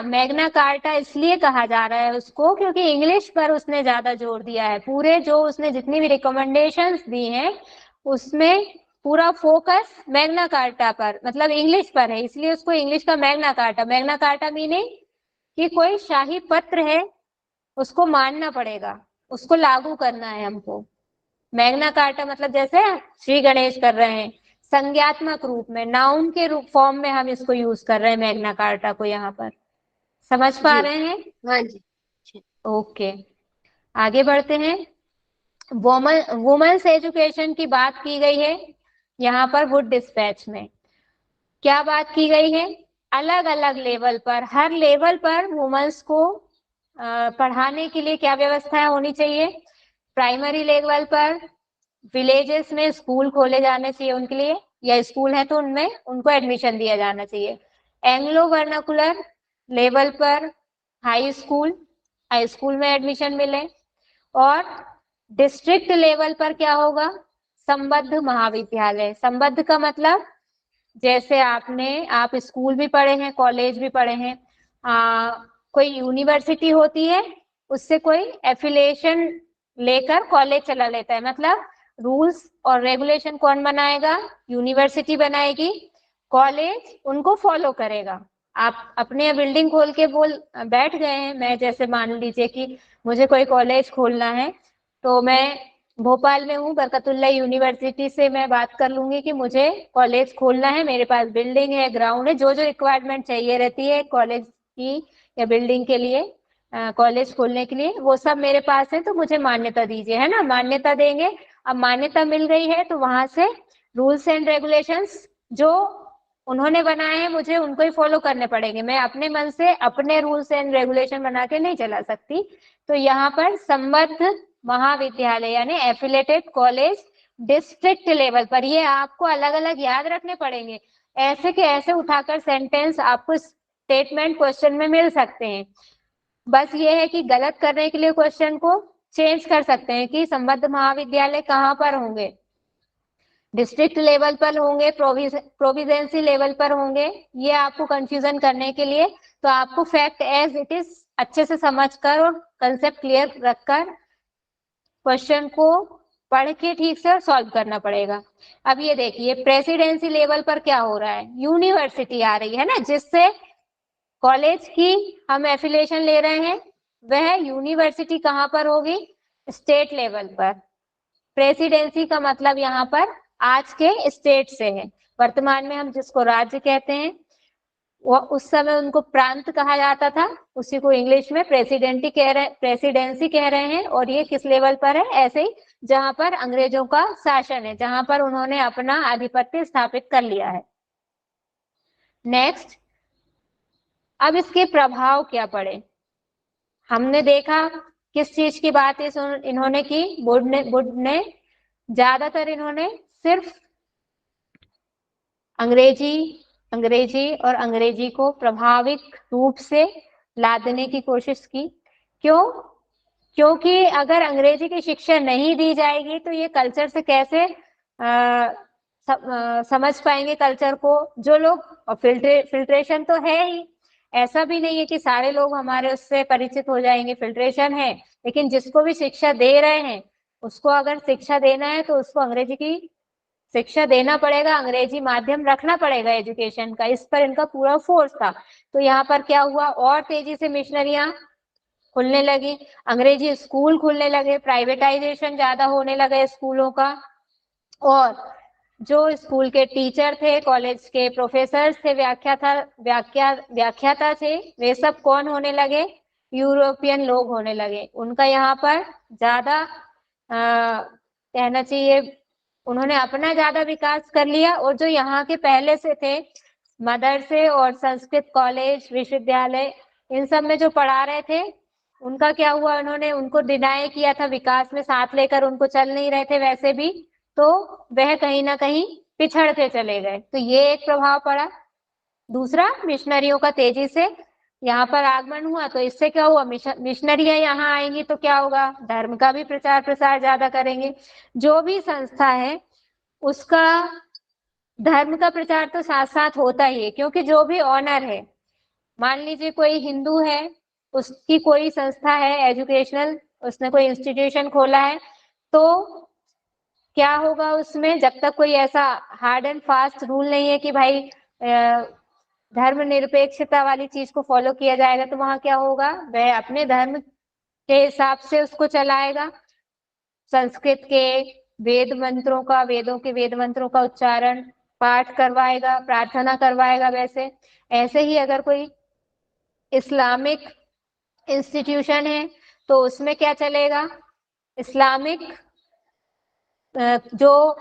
[SPEAKER 1] मैग्ना कार्टा इसलिए कहा जा रहा है उसको, क्योंकि इंग्लिश पर उसने ज्यादा जोर दिया है। पूरे जो उसने जितनी भी रिकमेंडेशंस दी हैं, उसमें पूरा फोकस मैग्ना कार्टा पर, मतलब इंग्लिश पर है, इसलिए उसको इंग्लिश का मैग्ना कार्टा मीनिंग कि कोई शाही पत्र है, उसको मानना पड़ेगा, उसको लागू करना है हमको। मैग्ना कार्टा मतलब जैसे श्री गणेश कर रहे हैं, संज्ञात्मक रूप में, नाउन के रूप फॉर्म में हम इसको यूज कर रहे हैं मैग्ना कार्टा को। यहाँ पर समझ पा
[SPEAKER 3] जी
[SPEAKER 1] रहे हैं?
[SPEAKER 3] हाँ जी।
[SPEAKER 1] ओके, आगे बढ़ते हैं। वुमेन्स एजुकेशन की बात की गई है यहाँ पर वुड डिस्पैच में। क्या बात की गई है? अलग अलग लेवल पर, हर लेवल पर वुमेन्स को पढ़ाने के लिए क्या व्यवस्थाएं होनी चाहिए। प्राइमरी लेवल पर विलेजेस में स्कूल खोले जाने चाहिए उनके लिए, या स्कूल है तो उनमें उनको एडमिशन दिया जाना चाहिए। एंग्लो वर्नाकुलर लेवल पर हाई स्कूल में एडमिशन मिले। और डिस्ट्रिक्ट लेवल पर क्या होगा? संबद्ध महाविद्यालय। संबद्ध का मतलब, जैसे आप स्कूल भी पढ़े हैं, कॉलेज भी पढ़े हैं, कोई यूनिवर्सिटी होती है, उससे कोई एफिलिएशन लेकर कॉलेज चला लेता है। मतलब रूल्स और रेगुलेशन कौन बनाएगा? यूनिवर्सिटी बनाएगी, कॉलेज उनको फॉलो करेगा। आप अपने बिल्डिंग खोल के बैठ गए हैं, मैं जैसे मान लीजिए कि मुझे कोई कॉलेज खोलना है, तो मैं भोपाल में हूँ, बरकतुल्लाह यूनिवर्सिटी से मैं बात कर लूंगी कि मुझे कॉलेज खोलना है, मेरे पास बिल्डिंग है, ग्राउंड है, जो जो रिक्वायरमेंट चाहिए रहती है कॉलेज की या बिल्डिंग के लिए, कॉलेज खोलने के लिए, वो सब मेरे पास है, तो मुझे मान्यता दीजिए, है ना? मान्यता देंगे। अब मान्यता मिल गई है तो वहां से रूल्स एंड रेगुलेशंस जो उन्होंने बनाए हैं मुझे उनको ही फॉलो करने पड़ेंगे। मैं अपने मन से अपने रूल्स एंड रेगुलेशन बना के नहीं चला सकती। तो यहाँ पर संबद्ध महाविद्यालय यानी एफिलेटेड कॉलेज डिस्ट्रिक्ट लेवल पर, ये आपको अलग अलग याद रखने पड़ेंगे। ऐसे के ऐसे उठाकर सेंटेंस आपको स्टेटमेंट क्वेश्चन में मिल सकते हैं। बस ये है कि गलत करने के लिए क्वेश्चन को चेंज कर सकते हैं कि संबद्ध महाविद्यालय कहाँ पर होंगे, डिस्ट्रिक्ट लेवल पर होंगे, प्रोविजेंसी लेवल पर होंगे, ये आपको कंफ्यूजन करने के लिए। तो आपको फैक्ट एज इट इज अच्छे से समझकर और कंसेप्ट क्लियर रखकर क्वेश्चन को पढ़ के ठीक से सॉल्व करना पड़ेगा। अब ये देखिए प्रेसिडेंसी लेवल पर क्या हो रहा है, यूनिवर्सिटी आ रही है ना, जिससे कॉलेज की हम एफिलिएशन ले रहे हैं, वह यूनिवर्सिटी कहाँ पर होगी? स्टेट लेवल पर। प्रेसिडेंसी का मतलब यहाँ पर आज के स्टेट से है। वर्तमान में हम जिसको राज्य कहते हैं, वो उस समय उनको प्रांत कहा जाता था, उसी को इंग्लिश में प्रेसिडेंसी कह रहे हैं। और ये किस लेवल पर है? ऐसे ही जहां पर अंग्रेजों का शासन है, जहां पर उन्होंने अपना आधिपत्य स्थापित कर लिया है। नेक्स्ट, अब इसके प्रभाव क्या पड़े? हमने देखा किस चीज की बात इन्होंने की, वुड ने ज्यादातर इन्होंने सिर्फ अंग्रेजी और अंग्रेजी को प्रभावित रूप से लादने की कोशिश की। क्यों? क्योंकि अगर अंग्रेजी की शिक्षा नहीं दी जाएगी तो ये कल्चर से कैसे समझ पाएंगे कल्चर को? जो लोग फिल्ट्रेशन तो है ही, ऐसा भी नहीं है कि सारे लोग हमारे उससे परिचित हो जाएंगे, फिल्ट्रेशन है, लेकिन जिसको भी शिक्षा दे रहे हैं उसको अगर शिक्षा देना है तो उसको अंग्रेजी की शिक्षा देना पड़ेगा, अंग्रेजी माध्यम रखना पड़ेगा एजुकेशन का। इस पर इनका पूरा फोर्स था। तो यहाँ पर क्या हुआ, और तेजी से मिशनरियां खुलने लगी, अंग्रेजी स्कूल खुलने लगे, प्राइवेटाइजेशन ज्यादा होने लगे स्कूलों का। और जो स्कूल के टीचर थे, कॉलेज के प्रोफेसर थे, व्याख्याता थे, वे सब कौन होने लगे? यूरोपियन लोग होने लगे। उनका यहाँ पर ज्यादा कहना चाहिए, उन्होंने अपना ज्यादा विकास कर लिया। और जो यहाँ के पहले से थे, मदरसे और संस्कृत कॉलेज विश्वविद्यालय, इन सब में जो पढ़ा रहे थे, उनका क्या हुआ? उन्होंने उनको डिनाई किया था, विकास में साथ लेकर उनको चल नहीं रहे थे वैसे भी, तो वह कहीं ना कहीं पिछड़ते चले गए। तो ये एक प्रभाव पड़ा। दूसरा, मिशनरियों का तेजी से यहाँ पर आगमन हुआ, तो इससे क्या हुआ? मिशनरियां यहाँ आएंगी तो क्या होगा? धर्म का भी प्रचार प्रसार ज्यादा करेंगे। जो भी संस्था है उसका धर्म का प्रचार तो साथ साथ होता ही है, क्योंकि जो भी ऑनर है, मान लीजिए कोई हिंदू है, उसकी कोई संस्था है एजुकेशनल, उसने कोई इंस्टीट्यूशन खोला है, तो क्या होगा उसमें? जब तक कोई ऐसा हार्ड एंड फास्ट रूल नहीं है कि भाई धर्मनिरपेक्षता वाली चीज को फॉलो किया जाएगा, तो वहां क्या होगा? वह अपने धर्म के हिसाब से उसको चलाएगा। संस्कृत के वेदों के वेद मंत्रों का उच्चारण पाठ करवाएगा, प्रार्थना करवाएगा। वैसे ऐसे ही अगर कोई इस्लामिक इंस्टीट्यूशन है तो उसमें क्या चलेगा, इस्लामिक जो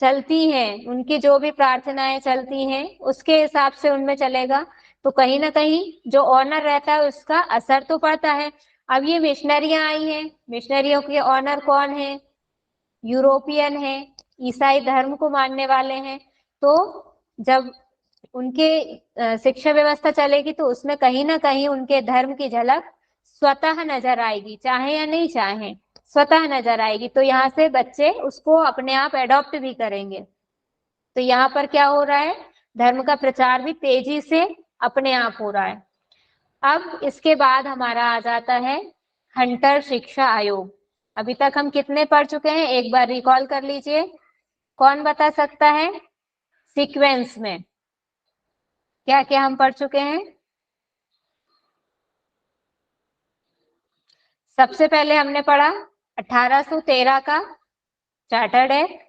[SPEAKER 1] चलती हैं, उनकी जो भी प्रार्थनाएं चलती हैं उसके हिसाब से उनमें चलेगा। तो कहीं ना कहीं जो ऑनर रहता है उसका असर तो पड़ता है। अब ये मिशनरियां आई हैं, मिशनरियों के ऑनर कौन है, यूरोपियन है, ईसाई धर्म को मानने वाले हैं। तो जब उनके शिक्षा व्यवस्था चलेगी तो उसमें कहीं ना कहीं उनके धर्म की झलक स्वतः नजर आएगी, चाहे या नहीं चाहे स्वतः नजर आएगी। तो यहाँ से बच्चे उसको अपने आप एडॉप्ट भी करेंगे। तो यहाँ पर क्या हो रहा है, धर्म का प्रचार भी तेजी से अपने आप हो रहा है। अब इसके बाद हमारा आ जाता है हंटर शिक्षा आयोग। अभी तक हम कितने पढ़ चुके हैं, एक बार रिकॉल कर लीजिए। कौन बता सकता है सीक्वेंस में क्या क्या हम पढ़ चुके हैं? सबसे पहले हमने पढ़ा 1813 का चार्टर्ड एक्ट।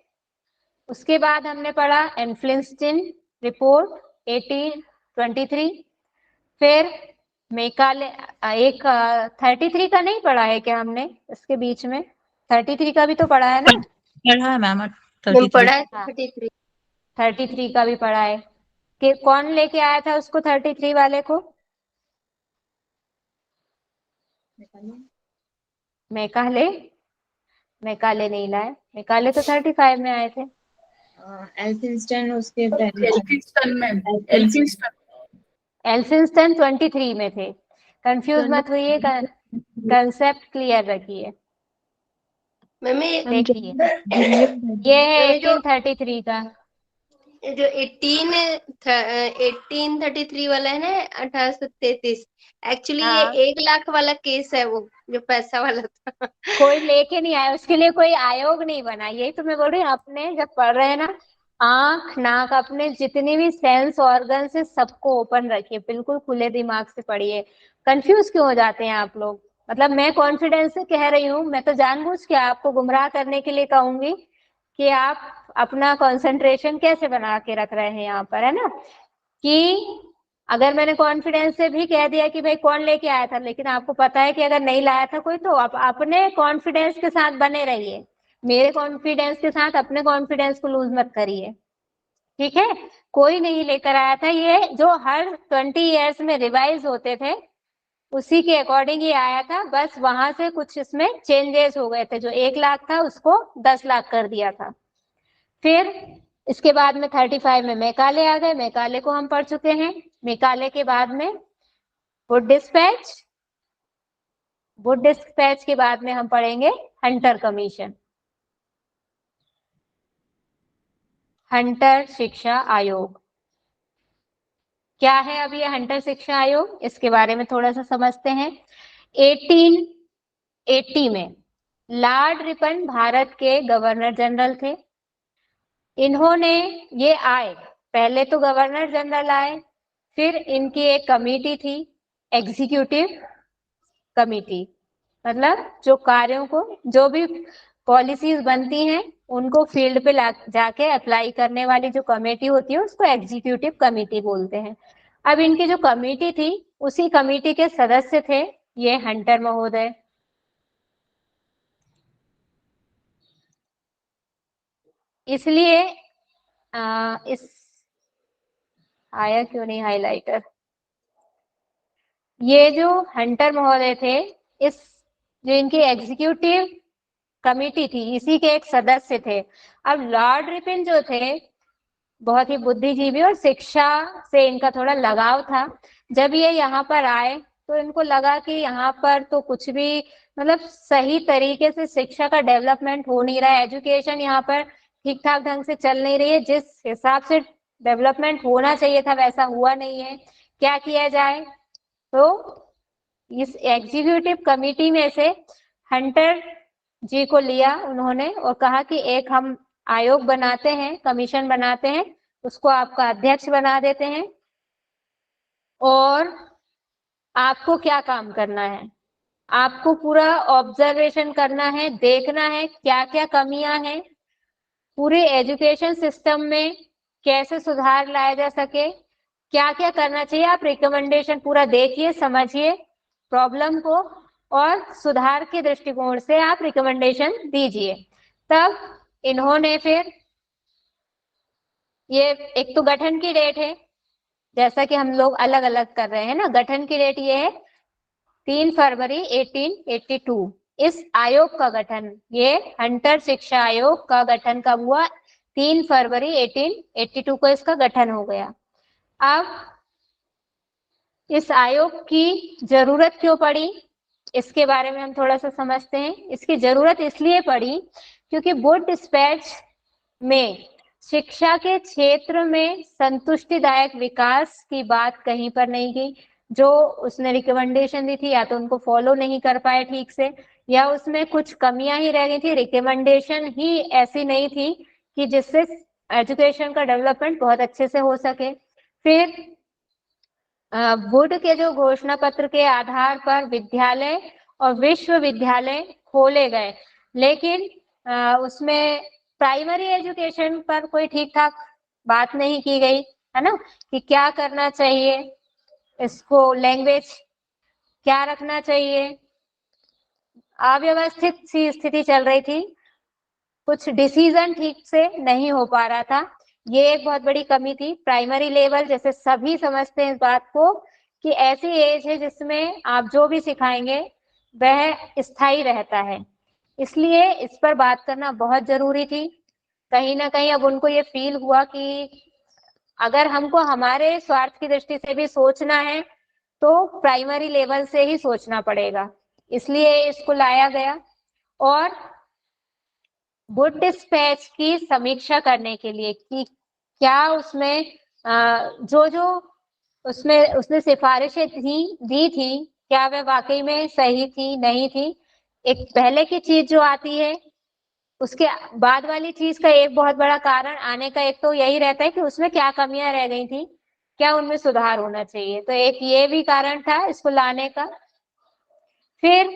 [SPEAKER 1] उसके बाद हमने पढ़ा एल्फिंस्टन रिपोर्ट 1823। फिर मेकाले एक 33 का नहीं पढ़ा है क्या हमने इसके बीच में? 33 का भी तो पढ़ा है ना?
[SPEAKER 2] पढ़ा है मैम,
[SPEAKER 3] मैम पढ़ा है
[SPEAKER 1] हाँ।
[SPEAKER 3] 33।
[SPEAKER 1] 33 का भी पढ़ा है कि कौन लेके आया था उसको 33 वाले को? मेकाले, मेकाले नहीं लाए, मेकाले तो 35 में आए थे।
[SPEAKER 4] एल्फिंस्टन उसके पहले
[SPEAKER 5] एल्फिंस्टन में, एल्फिंस्टन
[SPEAKER 1] एल्फिंस्टन 23 में थे। कंफ्यूज मत होइए, कंसेप्ट क्लियर रखिए।
[SPEAKER 3] मैम
[SPEAKER 1] देखिए ये है
[SPEAKER 3] मैम जो
[SPEAKER 1] 1833 का।
[SPEAKER 3] जो 1833 वाला है ना 1833, एक्चुअली ये
[SPEAKER 1] हाँ।
[SPEAKER 3] 1 लाख वाला केस है, वो जो पैसा वाला था।
[SPEAKER 1] कोई लेके नहीं आया, उसके लिए कोई आयोग नहीं बना। यही तो मैं बोल रही हूँ, अपने जब पढ़ रहे हैं ना, आंख नाक अपने जितनी भी सेंस ऑर्गन से सबको ओपन रखिए, बिल्कुल खुले दिमाग से पढ़िए। कंफ्यूज क्यों हो जाते हैं आप लोग? मतलब मैं कॉन्फिडेंस से कह रही हूँ, मैं तो जानबूझ के आपको गुमराह करने के लिए कहूंगी कि आप अपना कंसंट्रेशन कैसे बना के रख रहे हैं यहाँ पर, है ना? कि अगर मैंने कॉन्फिडेंस से भी कह दिया कि भाई कौन लेके आया था, लेकिन आपको पता है कि अगर नहीं लाया था कोई, तो आप अपने कॉन्फिडेंस के साथ बने रहिए। मेरे कॉन्फिडेंस के साथ अपने कॉन्फिडेंस को लूज मत करिए, ठीक है? कोई नहीं लेकर आया था, ये जो हर 20 ईयर्स में रिवाइज होते थे उसी के अकॉर्डिंग ही आया था। बस वहां से कुछ इसमें चेंजेस हो गए थे, जो 1 लाख था उसको 10 लाख कर दिया था। फिर इसके बाद में 35 में मैकाले आ गए, मैकाले को हम पढ़ चुके हैं। मैकाले के बाद में वुड डिस्पैच, वुड डिस्पैच के बाद में हम पढ़ेंगे हंटर कमीशन, हंटर शिक्षा आयोग। क्या है अब ये हंटर शिक्षा आयोग, इसके बारे में थोड़ा सा समझते हैं। 1880 में लॉर्ड रिपन भारत के गवर्नर जनरल थे। इन्होंने, ये आए, पहले तो गवर्नर जनरल आए, फिर इनकी एक कमेटी थी, एग्जीक्यूटिव कमेटी, मतलब जो कार्यों को, जो भी पॉलिसीज बनती हैं उनको फील्ड पे जाके अप्लाई करने वाली जो कमेटी होती है उसको एग्जीक्यूटिव कमेटी बोलते हैं। अब इनकी जो कमेटी थी, उसी कमेटी के सदस्य थे ये हंटर महोदय। इसलिए इस आया क्यों नहीं हाइलाइटर, ये जो हंटर महोदय थे, इस जो इनकी एग्जीक्यूटिव कमेटी थी इसी के एक सदस्य थे। अब लॉर्ड रिपन जो थे बहुत ही बुद्धिजीवी और शिक्षा से इनका थोड़ा लगाव था। जब ये यहाँ पर आए तो इनको लगा कि यहाँ पर तो कुछ भी, मतलब सही तरीके से शिक्षा का डेवलपमेंट हो नहीं रहा है, एजुकेशन यहाँ पर ठीक ठाक ढंग से चल नहीं रही है, जिस हिसाब से डेवलपमेंट होना चाहिए था वैसा हुआ नहीं है। क्या किया जाए? तो इस एग्जीक्यूटिव कमेटी में से हंटर जी को लिया उन्होंने और कहा कि एक हम आयोग बनाते हैं, कमीशन बनाते हैं, उसको आपका अध्यक्ष बना देते हैं। और आपको क्या काम करना है, आपको पूरा ऑब्जर्वेशन करना है, देखना है क्या क्या कमियां हैं पूरे एजुकेशन सिस्टम में, कैसे सुधार लाया जा सके, क्या क्या करना चाहिए। आप रिकमेंडेशन पूरा देखिए, समझिए प्रॉब्लम को, और सुधार के दृष्टिकोण से आप रिकमेंडेशन दीजिए। तब इन्होंने फिर ये एक तो गठन की डेट है, जैसा कि हम लोग अलग अलग कर रहे हैं ना, गठन की डेट ये है 3 फरवरी 1882। इस आयोग का गठन, ये हंटर शिक्षा आयोग का गठन कब हुआ? 3 फरवरी 1882 को इसका गठन हो गया। अब इस आयोग की जरूरत क्यों पड़ी, इसके बारे में हम थोड़ा सा समझते हैं। इसकी जरूरत इसलिए पड़ी क्योंकि वुड डिस्पैच में शिक्षा के क्षेत्र में संतुष्टिदायक विकास की बात कहीं पर नहीं गई। जो उसने रिकमेंडेशन दी थी, या तो उनको फॉलो नहीं कर पाए ठीक से, या उसमें कुछ कमियां ही रह गई थी। रिकमेंडेशन ही ऐसी नहीं थी कि जिससे एजुकेशन का डेवलपमेंट बहुत अच्छे से हो सके। फिर वुड के जो घोषणा पत्र के आधार पर विद्यालय और विश्वविद्यालय खोले गए, लेकिन उसमें प्राइमरी एजुकेशन पर कोई ठीक ठाक बात नहीं की गई, है ना, कि क्या करना चाहिए, इसको लैंग्वेज क्या रखना चाहिए। अव्यवस्थित सी स्थिति चल रही थी, कुछ डिसीजन ठीक से नहीं हो पा रहा था। ये एक बहुत बड़ी कमी थी। प्राइमरी लेवल, जैसे सभी समझते हैं इस बात को, कि ऐसी एज है जिसमें आप जो भी सिखाएंगे वह स्थायी रहता है, इसलिए इस पर बात करना बहुत जरूरी थी। कहीं ना कहीं अब उनको ये फील हुआ कि अगर हमको हमारे स्वार्थ की दृष्टि से भी सोचना है तो प्राइमरी लेवल से ही सोचना पड़ेगा, इसलिए इसको लाया गया। और वुड डिस्पैच की समीक्षा करने के लिए कि क्या उसमें जो जो उसमें उसने सिफारिशें दी थी, क्या वह वाकई में सही थी नहीं थी। एक पहले की चीज जो आती है, उसके बाद वाली चीज का एक बहुत बड़ा कारण आने का एक तो यही रहता है कि उसमें क्या कमियां रह गई थी, क्या उनमें सुधार होना चाहिए। तो एक ये भी कारण था इसको लाने का। फिर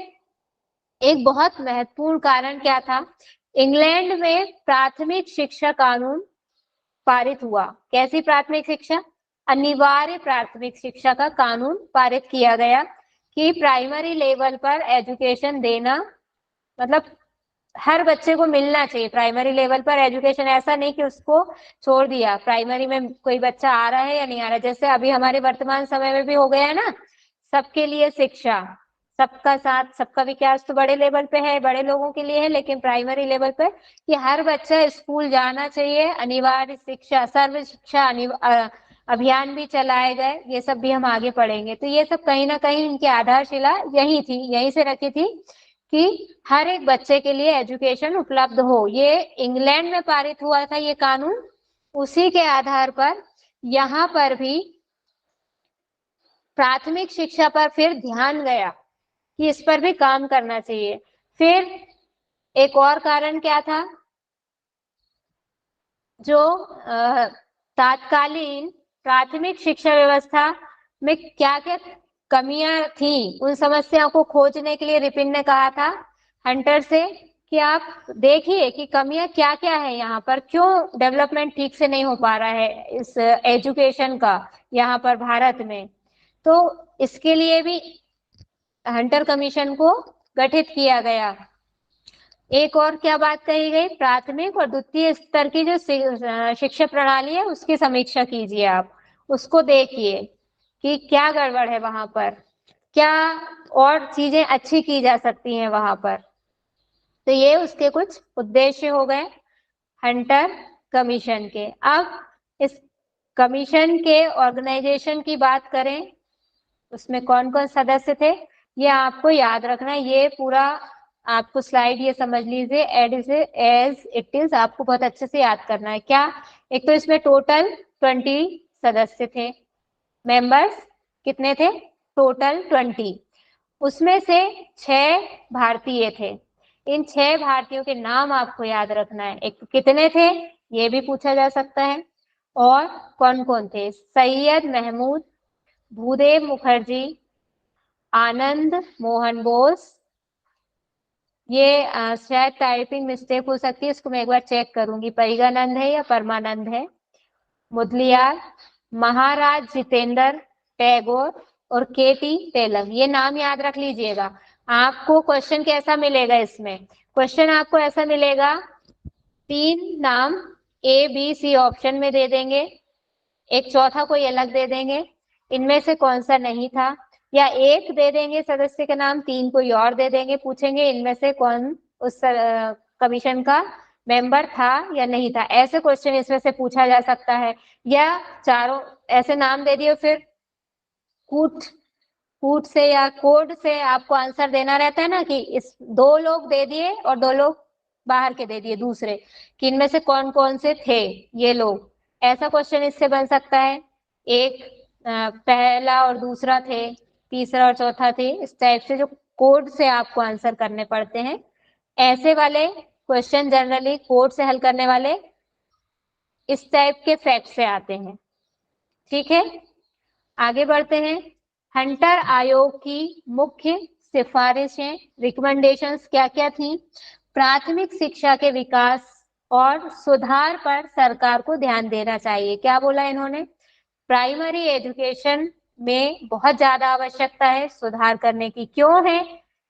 [SPEAKER 1] एक बहुत महत्वपूर्ण कारण क्या था, इंग्लैंड में प्राथमिक शिक्षा कानून पारित हुआ। कैसी प्राथमिक शिक्षा? अनिवार्य प्राथमिक शिक्षा का कानून पारित किया गया कि प्राइमरी लेवल पर एजुकेशन देना, मतलब हर बच्चे को मिलना चाहिए प्राइमरी लेवल पर एजुकेशन। ऐसा नहीं कि उसको छोड़ दिया, प्राइमरी में कोई बच्चा आ रहा है या नहीं आ रहा, जैसे अभी हमारे वर्तमान समय में भी हो गया है ना, सबके लिए शिक्षा, सबका साथ सबका विकास तो बड़े लेवल पे है, बड़े लोगों के लिए है, लेकिन प्राइमरी लेवल पे कि हर बच्चा स्कूल जाना चाहिए, अनिवार्य शिक्षा, सर्व शिक्षा अभियान भी चलाए गए। ये सब भी हम आगे पढ़ेंगे। तो ये सब कहीं ना कहीं इनकी आधारशिला यही थी, यहीं से रखी थी कि हर एक बच्चे के लिए एजुकेशन उपलब्ध हो। ये इंग्लैंड में पारित हुआ था ये कानून, उसी के आधार पर यहाँ पर भी प्राथमिक शिक्षा पर फिर ध्यान गया कि इस पर भी काम करना चाहिए। फिर एक और कारण क्या था, जो तात्कालीन प्राथमिक शिक्षा व्यवस्था में क्या क्या कमियां थी, उन समस्याओं को खोजने के लिए रिपिन ने कहा था हंटर से कि आप देखिए कि कमियां क्या क्या है यहाँ पर, क्यों डेवलपमेंट ठीक से नहीं हो पा रहा है इस एजुकेशन का यहाँ पर भारत में। तो इसके लिए भी हंटर कमीशन को गठित किया गया। एक और क्या बात कही गई, प्राथमिक और द्वितीय स्तर की जो शिक्षा प्रणाली है उसकी समीक्षा कीजिए, आप उसको देखिए कि क्या गड़बड़ है वहां पर, क्या और चीजें अच्छी की जा सकती हैं वहां पर। तो ये उसके कुछ उद्देश्य हो गए हंटर कमीशन के। अब इस कमीशन के ऑर्गेनाइजेशन की बात करें, उसमें कौन कौन सदस्य थे ये आपको याद रखना है। ये पूरा आपको स्लाइड ये समझ लीजिए एज इट इज, आपको बहुत अच्छे से याद करना है। क्या? एक तो इसमें टोटल 20 सदस्य थे, मेंबर्स कितने थे? टोटल 20। उसमें से 6 भारतीय थे। इन 6 भारतीयों के नाम आपको याद रखना है। एक तो कितने थे ये भी पूछा जा सकता है, और कौन कौन थे? सैयद महमूद, भूदेव मुखर्जी, आनंद मोहन बोस। ये शायद टाइपिंग मिस्टेक हो सकती है, इसको मैं एक बार चेक करूंगी, परिगानंद है या परमानंद है। मुदलियार, महाराज जितेंद्र टैगोर और केटी टेलर। ये नाम याद रख लीजिएगा। आपको क्वेश्चन कैसा मिलेगा इसमें? क्वेश्चन आपको ऐसा मिलेगा, 3 नाम ए बी सी ऑप्शन में दे देंगे, एक चौथा कोई अलग दे देंगे, इनमें से कौन सा नहीं था, या एक दे देंगे सदस्य के नाम, 3 कोई और दे देंगे, पूछेंगे इनमें से कौन उस कमीशन का मेंबर था या नहीं था। ऐसे क्वेश्चन इसमें से पूछा जा सकता है। या चारों ऐसे नाम दे दिए, फिर कूट से या कोड से आपको आंसर देना रहता है ना, कि इस 2 लोग दे दिए और 2 लोग बाहर के दे दिए दूसरे, कि इनमें से कौन कौन से थे ये लोग। ऐसा क्वेश्चन इससे बन सकता है। एक पहला और दूसरा थे, तीसरा और चौथा थे, इस टाइप से जो कोड से आपको आंसर करने पड़ते हैं। ऐसे वाले क्वेश्चन जनरली कोड से हल करने वाले इस टाइप के फैक्ट से आते हैं। ठीक है, आगे बढ़ते हैं। हंटर आयोग की मुख्य सिफारिशें, रिकमेंडेशंस क्या क्या थी? प्राथमिक शिक्षा के विकास और सुधार पर सरकार को ध्यान देना चाहिए। क्या बोला इन्होंने? प्राइमरी एजुकेशन में बहुत ज्यादा आवश्यकता है सुधार करने की। क्यों है?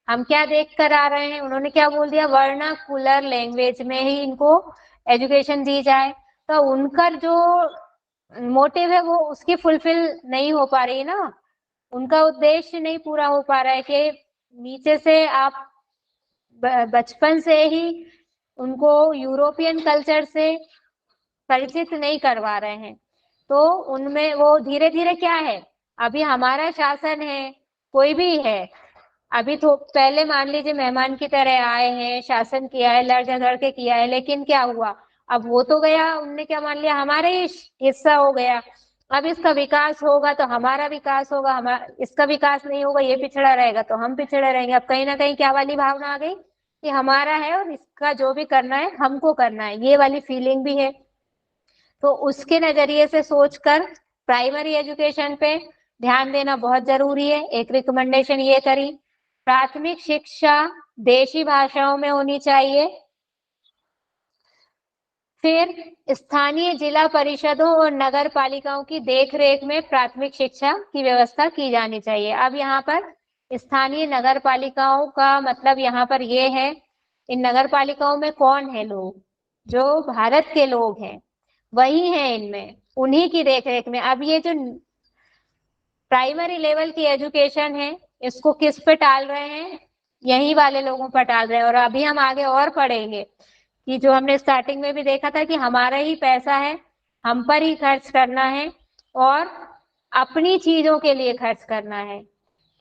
[SPEAKER 1] हम क्या देख कर आ रहे हैं? उन्होंने क्या बोल दिया? वर्नाकुलर लैंग्वेज में ही इनको एजुकेशन दी जाए। तो उनका जो मोटिव है वो उसकी फुलफिल नहीं हो पा रही ना, उनका उद्देश्य नहीं पूरा हो पा रहा है कि नीचे से आप बचपन से ही उनको यूरोपियन कल्चर से परिचित नहीं करवा रहे हैं। तो उनमें वो धीरे धीरे क्या है, अभी हमारा शासन है, कोई भी है, अभी तो पहले मान लीजिए मेहमान की तरह आए हैं, शासन किया है, लड़ झगड़ के किया है, लेकिन क्या हुआ? अब वो तो गया, उनने क्या मान लिया, हमारे ही हिस्सा हो गया। अब इसका विकास होगा तो हमारा विकास होगा, हमारा इसका विकास नहीं होगा, ये पिछड़ा रहेगा तो हम पिछड़े रहेंगे। अब कहीं ना कहीं क्या वाली भावना आ गई कि हमारा है और इसका जो भी करना है हमको करना है, ये वाली फीलिंग भी है। तो उसके नजरिए से सोचकर प्राइमरी एजुकेशन पे ध्यान देना बहुत जरूरी है। एक रिकमेंडेशन ये करी, प्राथमिक शिक्षा देशी भाषाओं में होनी चाहिए। फिर स्थानीय जिला परिषदों और नगर पालिकाओं की देखरेख में प्राथमिक शिक्षा की व्यवस्था की जानी चाहिए। अब यहाँ पर स्थानीय नगर पालिकाओं का मतलब यहाँ पर ये है, इन नगर पालिकाओं में कौन है लोग? जो भारत के लोग हैं वही हैं इनमें, उन्हीं की देखरेख में। अब ये जो प्राइमरी लेवल की एजुकेशन है इसको किस पे टाल रहे हैं? यही वाले लोगों पर टाल रहे हैं। और अभी हम आगे और पढ़ेंगे कि जो हमने स्टार्टिंग में भी देखा था कि हमारा ही पैसा है, हम पर ही खर्च करना है और अपनी चीजों के लिए खर्च करना है,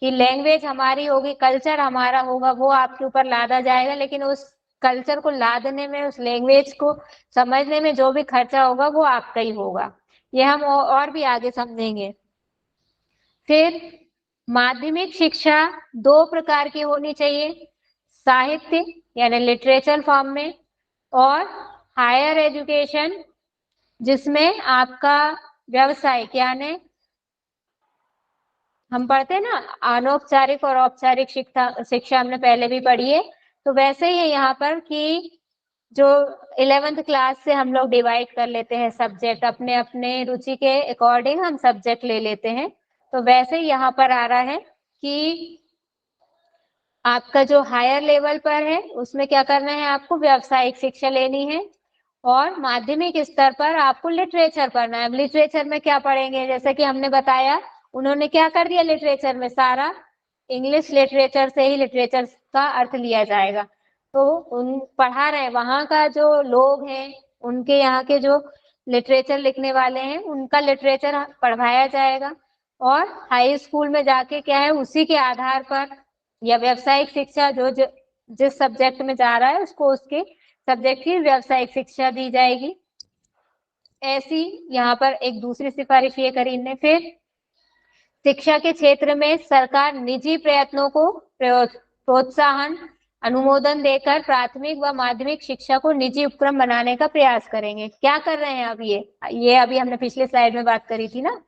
[SPEAKER 1] कि लैंग्वेज हमारी होगी, कल्चर हमारा होगा, वो आपके ऊपर लादा जाएगा, लेकिन उस कल्चर को लादने में, उस लैंग्वेज को समझने में जो भी खर्चा होगा वो आपका ही होगा। ये हम और भी आगे समझेंगे। फिर माध्यमिक शिक्षा 2 प्रकार की होनी चाहिए, साहित्य यानी लिटरेचर फॉर्म में, और हायर एजुकेशन जिसमें आपका व्यवसायिक यानी हम पढ़ते हैं ना अनौपचारिक और औपचारिक शिक्षा हमने पहले भी पढ़ी है। तो वैसे ही है यहाँ पर कि जो 11th क्लास से हम लोग डिवाइड कर लेते हैं सब्जेक्ट, अपने अपने रुचि के अकॉर्डिंग हम सब्जेक्ट ले लेते हैं। तो वैसे ही यहाँ पर आ रहा है कि आपका जो हायर लेवल पर है उसमें क्या करना है, आपको व्यावसायिक शिक्षा लेनी है, और माध्यमिक स्तर पर आपको लिटरेचर पढ़ना है। अब लिटरेचर में क्या पढ़ेंगे? जैसे कि हमने बताया, उन्होंने क्या कर दिया, लिटरेचर में सारा इंग्लिश लिटरेचर से ही लिटरेचर का अर्थ लिया जाएगा। तो उन पढ़ा रहे वहां का जो लोग हैं, उनके यहाँ के जो लिटरेचर लिखने वाले हैं उनका लिटरेचर पढ़वाया जाएगा। और हाई स्कूल में जाके क्या है, उसी के आधार पर या व्यावसायिक शिक्षा जो जिस सब्जेक्ट में जा रहा है उसको उसके सब्जेक्ट की व्यावसायिक शिक्षा दी जाएगी। ऐसी यहाँ पर एक दूसरी सिफारिश ये करी इनने। फिर शिक्षा के क्षेत्र में सरकार निजी प्रयत्नों को प्रोत्साहन अनुमोदन देकर प्राथमिक व माध्यमिक शिक्षा को निजी उपक्रम बनाने का प्रयास करेंगे। क्या कर रहे हैं अब ये अभी हमने पिछले स्लाइड में बात करी थी ना,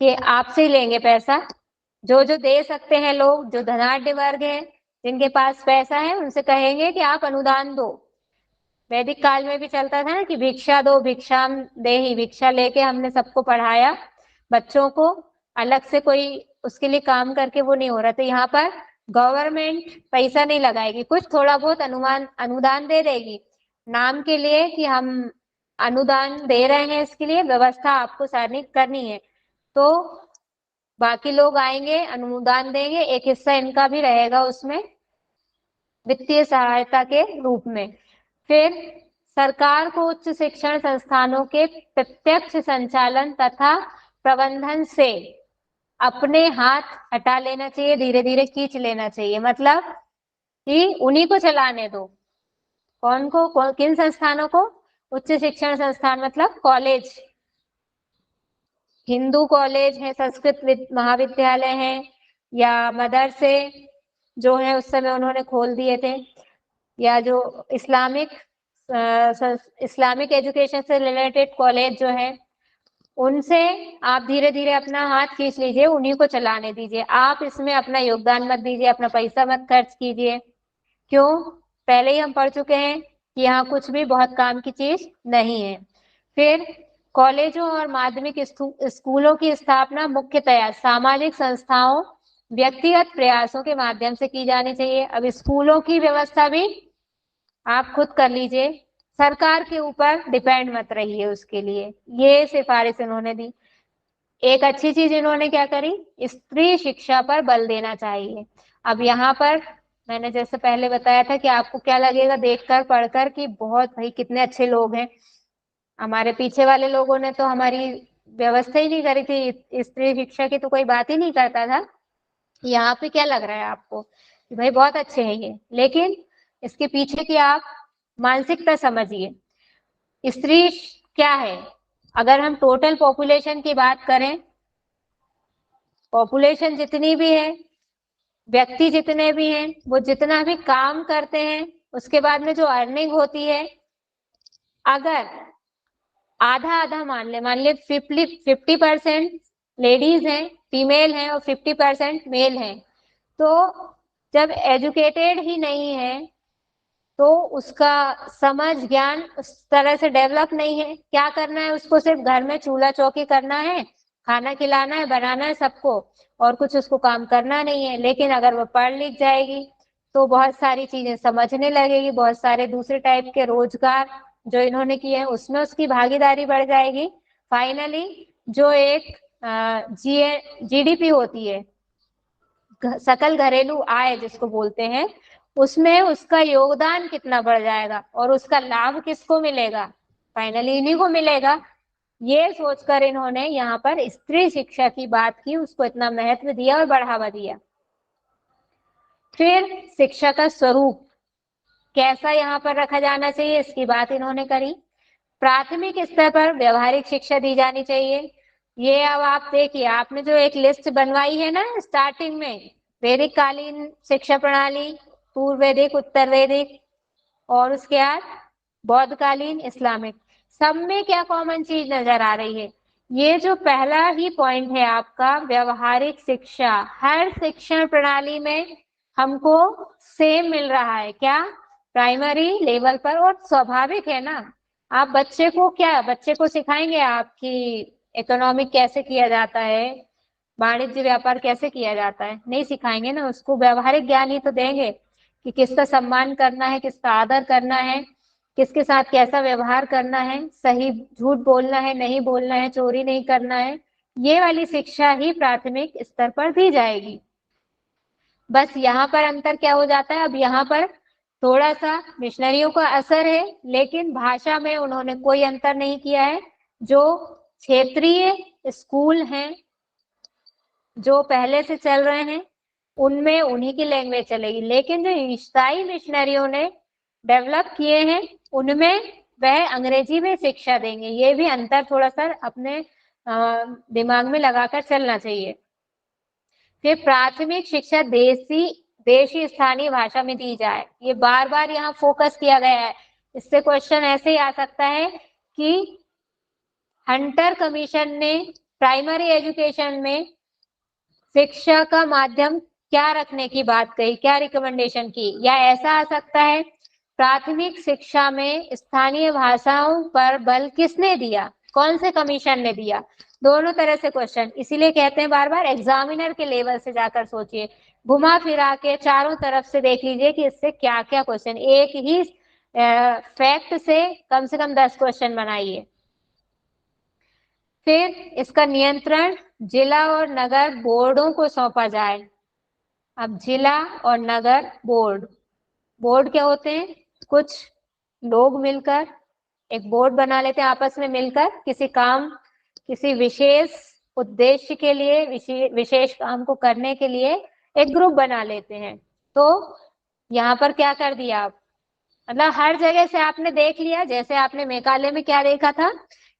[SPEAKER 1] कि आपसे ही लेंगे पैसा, जो जो दे सकते हैं लोग, जो धनाढ्य वर्ग है, जिनके पास पैसा है, उनसे कहेंगे कि आप अनुदान दो, वैदिक काल में भी चलता था ना कि भिक्षा दो भिक्षाम देहि, भिक्षा लेके हमने सबको पढ़ाया, बच्चों को अलग से कोई उसके लिए काम करके वो नहीं हो रहा। तो यहाँ पर गवर्नमेंट पैसा नहीं लगाएगी, कुछ थोड़ा बहुत अनुदान दे देगी नाम के लिए कि हम अनुदान दे रहे हैं, इसके लिए व्यवस्था आपको सारी करनी है। तो बाकी लोग आएंगे, अनुदान देंगे, एक हिस्सा इनका भी रहेगा उसमें वित्तीय सहायता के रूप में। फिर सरकार को उच्च शिक्षण संस्थानों के प्रत्यक्ष संचालन तथा प्रबंधन से अपने हाथ हटा लेना चाहिए, धीरे धीरे खींच लेना चाहिए, मतलब कि उन्हीं को चलाने दो। कौन को, किन संस्थानों को? उच्च शिक्षण संस्थान मतलब कॉलेज, हिंदू कॉलेज है, संस्कृत महाविद्यालय है, या मदरसे जो है उस समय उन्होंने खोल दिए थे, या जो इस्लामिक एजुकेशन से रिलेटेड कॉलेज जो है, उनसे आप धीरे धीरे अपना हाथ खींच लीजिए, उन्हीं को चलाने दीजिए। आप इसमें अपना योगदान मत दीजिए, अपना पैसा मत खर्च कीजिए। क्यों? पहले ही हम पढ़ चुके हैं कि यहाँ कुछ भी बहुत काम की चीज नहीं है। फिर कॉलेजों और माध्यमिक स्कूलों की स्थापना मुख्यतया सामाजिक संस्थाओं, व्यक्तिगत प्रयासों के माध्यम से की जानी चाहिए। अब स्कूलों की व्यवस्था भी आप खुद कर लीजिए, सरकार के ऊपर डिपेंड मत रहिए उसके लिए। ये सिफारिश इन्होंने दी। एक अच्छी चीज इन्होंने क्या करी, स्त्री शिक्षा पर बल देना चाहिए। अब यहाँ पर मैंने जैसे पहले बताया था कि आपको क्या लगेगा देखकर पढ़कर कि बहुत भाई कितने अच्छे लोग हैं, हमारे पीछे वाले लोगों ने तो हमारी व्यवस्था ही नहीं करी थी, स्त्री शिक्षा की तो कोई बात ही नहीं करता था। यहाँ पे क्या लग रहा है आपको कि भाई बहुत अच्छे हैं ये, लेकिन इसके पीछे की आप मानसिकता समझिए। स्त्री क्या है? अगर हम टोटल पॉपुलेशन की बात करें, पॉपुलेशन जितनी भी है, व्यक्ति जितने भी हैं, वो जितना भी काम करते हैं, उसके बाद में जो अर्निंग होती है, अगर आधा आधा मान ले 50% लेडीज हैं, फीमेल हैं, और 50% मेल हैं, तो जब एजुकेटेड ही नहीं है तो उसका समझ ज्ञान उस तरह से डेवलप नहीं है। क्या करना है उसको? सिर्फ घर में चूल्हा चौकी करना है, खाना खिलाना है, बनाना है सबको, और कुछ उसको काम करना नहीं है। लेकिन अगर वो पढ़ लिख जाएगी तो बहुत सारी चीजें समझने लगेगी, बहुत सारे दूसरे टाइप के रोजगार जो इन्होंने किए हैं उसमें उसकी भागीदारी बढ़ जाएगी। फाइनली जो एक जीडीपी होती है, सकल घरेलू आय जिसको बोलते हैं, उसमें उसका योगदान कितना बढ़ जाएगा और उसका लाभ किसको मिलेगा? फाइनली इन्हीं को मिलेगा। ये सोचकर इन्होंने यहाँ पर स्त्री शिक्षा की बात की, उसको इतना महत्व दिया और बढ़ावा दिया। फिर शिक्षा का स्वरूप कैसा यहाँ पर रखा जाना चाहिए, इसकी बात इन्होंने करी। प्राथमिक स्तर पर व्यवहारिक शिक्षा दी जानी चाहिए। ये अब आप देखिए, आपने जो एक लिस्ट बनवाई है ना स्टार्टिंग में, वैदिक कालीन शिक्षा प्रणाली, पूर्व वैदिक, उत्तर वैदिक, और उसके बाद बौद्धकालीन, इस्लामिक, सब में क्या कॉमन चीज नजर आ रही है? ये जो पहला ही पॉइंट है आपका, व्यवहारिक शिक्षा, हर शिक्षण प्रणाली में हमको सेम मिल रहा है। क्या? प्राइमरी लेवल पर। और स्वाभाविक है ना, आप बच्चे को सिखाएंगे आपकी इकोनॉमिक कैसे किया जाता है, वाणिज्य व्यापार कैसे किया जाता है? नहीं सिखाएंगे ना, उसको व्यवहारिक ज्ञान ही तो देंगे कि किसका सम्मान करना है, किसका आदर करना है, किसके साथ कैसा व्यवहार करना है, सही झूठ बोलना है, नहीं बोलना है, चोरी नहीं करना है। ये वाली शिक्षा ही प्राथमिक स्तर पर दी जाएगी। बस यहाँ पर अंतर क्या हो जाता है, अब यहाँ पर थोड़ा सा मिशनरियों का असर है, लेकिन भाषा में उन्होंने कोई अंतर नहीं किया है। जो क्षेत्रीय स्कूल हैं जो पहले से चल रहे हैं उनमें उन्हीं की लैंग्वेज चलेगी, लेकिन जो ईसाई मिशनरियों ने डेवलप किए हैं उनमें वह अंग्रेजी में शिक्षा देंगे। ये भी अंतर थोड़ा सा अपने दिमाग में लगाकर चलना चाहिए। फिर प्राथमिक शिक्षा देशी स्थानीय भाषा में दी जाए, ये बार बार यहाँ फोकस किया गया है। इससे क्वेश्चन ऐसे ही आ सकता है कि हंटर कमीशन ने प्राइमरी एजुकेशन में शिक्षा का माध्यम क्या रखने की बात कही, क्या रिकमेंडेशन की, या ऐसा आ सकता है प्राथमिक शिक्षा में स्थानीय भाषाओं पर बल किसने दिया? कौन से कमीशन ने दिया? दोनों तरह से क्वेश्चन, इसीलिए कहते हैं बार बार एग्जामिनर के लेवल से जाकर सोचिए, घुमा फिरा के चारों तरफ से देख लीजिए कि इससे क्या क्या क्वेश्चन, एक ही फैक्ट से कम 10 क्वेश्चन बनाइए। फिर इसका नियंत्रण जिला और नगर बोर्डों को सौंपा जाए। अब जिला और नगर बोर्ड क्या होते हैं? कुछ लोग मिलकर एक बोर्ड बना लेते हैं आपस में मिलकर, किसी विशेष उद्देश्य के लिए, विशेष काम को करने के लिए एक ग्रुप बना लेते हैं। तो यहाँ पर क्या कर दिया आप, मतलब हर जगह से आपने देख लिया। जैसे आपने मेघालय में क्या देखा था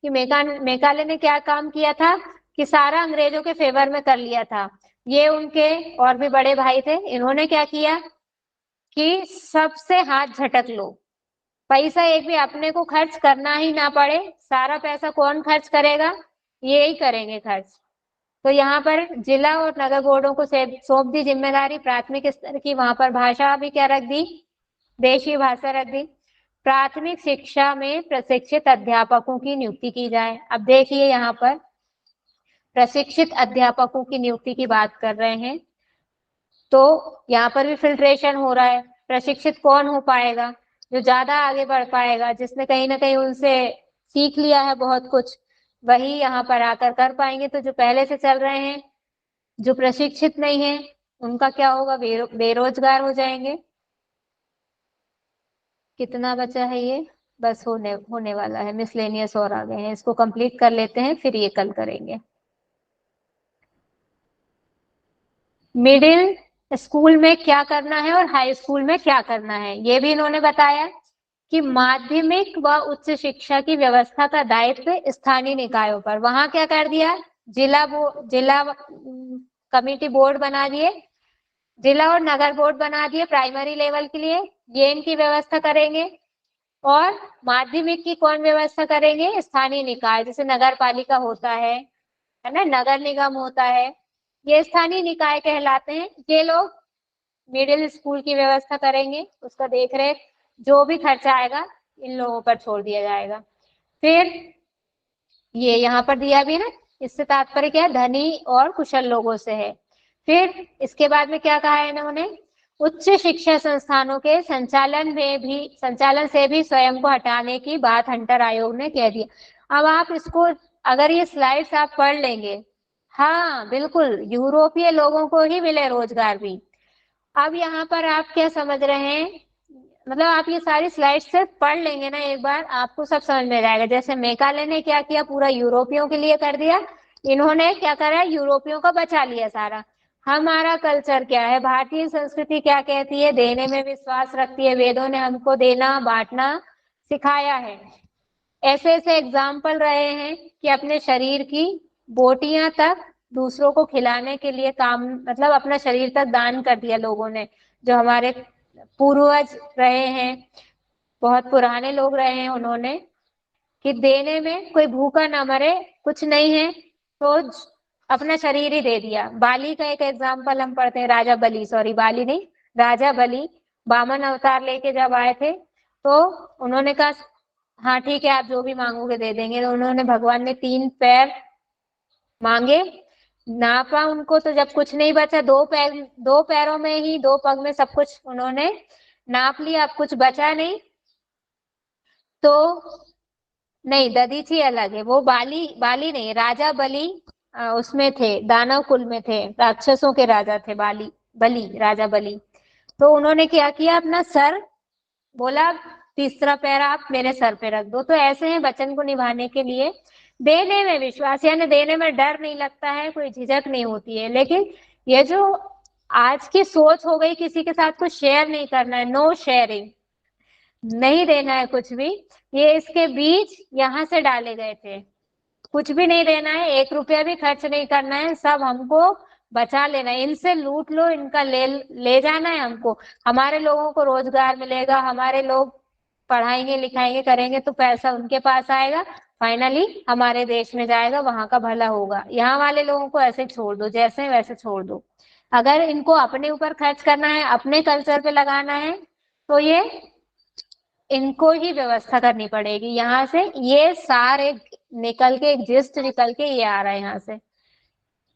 [SPEAKER 1] कि मेघालय ने क्या काम किया था कि सारा अंग्रेजों के फेवर में कर लिया था। ये उनके और भी बड़े भाई थे, इन्होंने क्या किया कि सबसे हाथ झटक लो, पैसा एक भी अपने को खर्च करना ही ना पड़े। सारा पैसा कौन खर्च करेगा? ये ही करेंगे खर्च। तो यहाँ पर जिला और नगर बोर्डों को सौंप दी जिम्मेदारी प्राथमिक स्तर की। वहां पर भाषा भी क्या रख दी? देशी भाषा रख दी। प्राथमिक शिक्षा में प्रशिक्षित अध्यापकों की नियुक्ति की जाए। अब देखिए यहाँ पर प्रशिक्षित अध्यापकों की नियुक्ति की बात कर रहे हैं, तो यहाँ पर भी फिल्ट्रेशन हो रहा है। प्रशिक्षित कौन हो पाएगा? जो ज्यादा आगे बढ़ पाएगा, जिसने कहीं ना कहीं उनसे सीख लिया है बहुत कुछ, वही यहाँ पर आकर कर पाएंगे। तो जो पहले से चल रहे हैं, जो प्रशिक्षित नहीं है, उनका क्या होगा? बेरोजगार हो जाएंगे। कितना बचा है ये? बस होने वाला है, मिसलेनियस और आ गए हैं, इसको कंप्लीट कर लेते हैं, फिर ये कल करेंगे। मिडिल स्कूल में क्या करना है और हाई स्कूल में क्या करना है, ये भी इन्होंने बताया कि माध्यमिक व उच्च शिक्षा की व्यवस्था का दायित्व स्थानीय निकायों पर। वहां क्या कर दिया? जिला कमिटी बोर्ड बना दिए, जिला और नगर बोर्ड बना दिए प्राइमरी लेवल के लिए, ये इनकी व्यवस्था करेंगे। और माध्यमिक की कौन व्यवस्था करेंगे? स्थानीय निकाय, जैसे नगर पालिका होता है ना, नगर निगम होता है, ये स्थानीय निकाय कहलाते हैं। ये लोग मिडिल स्कूल की व्यवस्था करेंगे, उसका देख रेख, जो भी खर्चा आएगा इन लोगों पर छोड़ दिया जाएगा। फिर ये यहाँ पर दिया भी है ना, इससे तात्पर्य क्या है? धनी और कुशल लोगों से है। फिर इसके बाद में क्या कहा है इन्होंने? उच्च शिक्षा संस्थानों के संचालन से भी स्वयं को हटाने की बात हंटर आयोग ने कह दिया। अब आप इसको, अगर ये स्लाइड्स आप पढ़ लेंगे, हाँ बिल्कुल, यूरोपीय लोगों को ही मिले रोजगार भी। अब यहाँ पर आप क्या समझ रहे हैं? मतलब आप ये सारी स्लाइड सिर्फ पढ़ लेंगे ना एक बार, आपको सब समझ में जाएगा। जैसे मेघालय ने क्या किया, पूरा यूरोपियों के लिए कर दिया, इन्होंने क्या करा? यूरोपियों का बचा लिया सारा। हमारा कल्चर क्या है, भारतीय संस्कृति क्या कहती है? देने में विश्वास रखती है। वेदों ने हमको देना बांटना सिखाया है। ऐसे ऐसे एग्जाम्पल रहे हैं कि अपने शरीर की बोटियां तक दूसरों को खिलाने के लिए काम, मतलब अपना शरीर तक दान कर दिया लोगों ने। जो हमारे पूर्वज रहे हैं, बहुत पुराने लोग रहे हैं, उन्होंने कि देने में कोई भूखा ना मरे, कुछ नहीं है तो अपना शरीर ही दे दिया। बाली का एक एग्जाम्पल हम पढ़ते हैं, बाली नहीं, राजा बलि वामन अवतार लेके जब आए थे, तो उन्होंने कहा हाँ ठीक है, आप जो भी मांगोगे दे देंगे। तो उन्होंने, भगवान ने 3 पैर मांगे, नापा उनको, तो जब कुछ नहीं बचा, 2 पैरों में ही, 2 पग में सब कुछ उन्होंने नाप लिया, अब कुछ बचा नहीं। तो नहीं, दधीची अलग है, वो बाली नहीं, राजा बलि उसमें थे, दानव कुल में थे, राक्षसों के राजा थे राजा बलि। तो उन्होंने क्या किया, अपना सर बोला, तीसरा पैर आप मेरे सर पे रख दो। तो ऐसे हैं वचन को निभाने के लिए, देने में विश्वास, यानी देने में डर नहीं लगता है, कोई झिझक नहीं होती है। लेकिन ये जो आज की सोच हो गई, किसी के साथ कुछ शेयर नहीं करना है, नो शेयरिंग, नहीं देना है कुछ भी, ये इसके बीज यहाँ से डाले गए थे। कुछ भी नहीं देना है, 1 रुपया भी खर्च नहीं करना है, सब हमको बचा लेना है, इनसे लूट लो, इनका ले जाना है हमको। हमारे लोगों को रोजगार मिलेगा, हमारे लोग पढ़ाएंगे लिखाएंगे करेंगे, तो पैसा उनके पास आएगा, फाइनली हमारे देश में जाएगा, वहां का भला होगा। यहाँ वाले लोगों को ऐसे छोड़ दो, जैसे वैसे छोड़ दो। अगर इनको अपने ऊपर खर्च करना है, अपने कल्चर पे लगाना है, तो ये इनको ही व्यवस्था करनी पड़ेगी। यहाँ से ये सारे निकल के जिस्ट निकल के ये आ रहा है यहाँ से।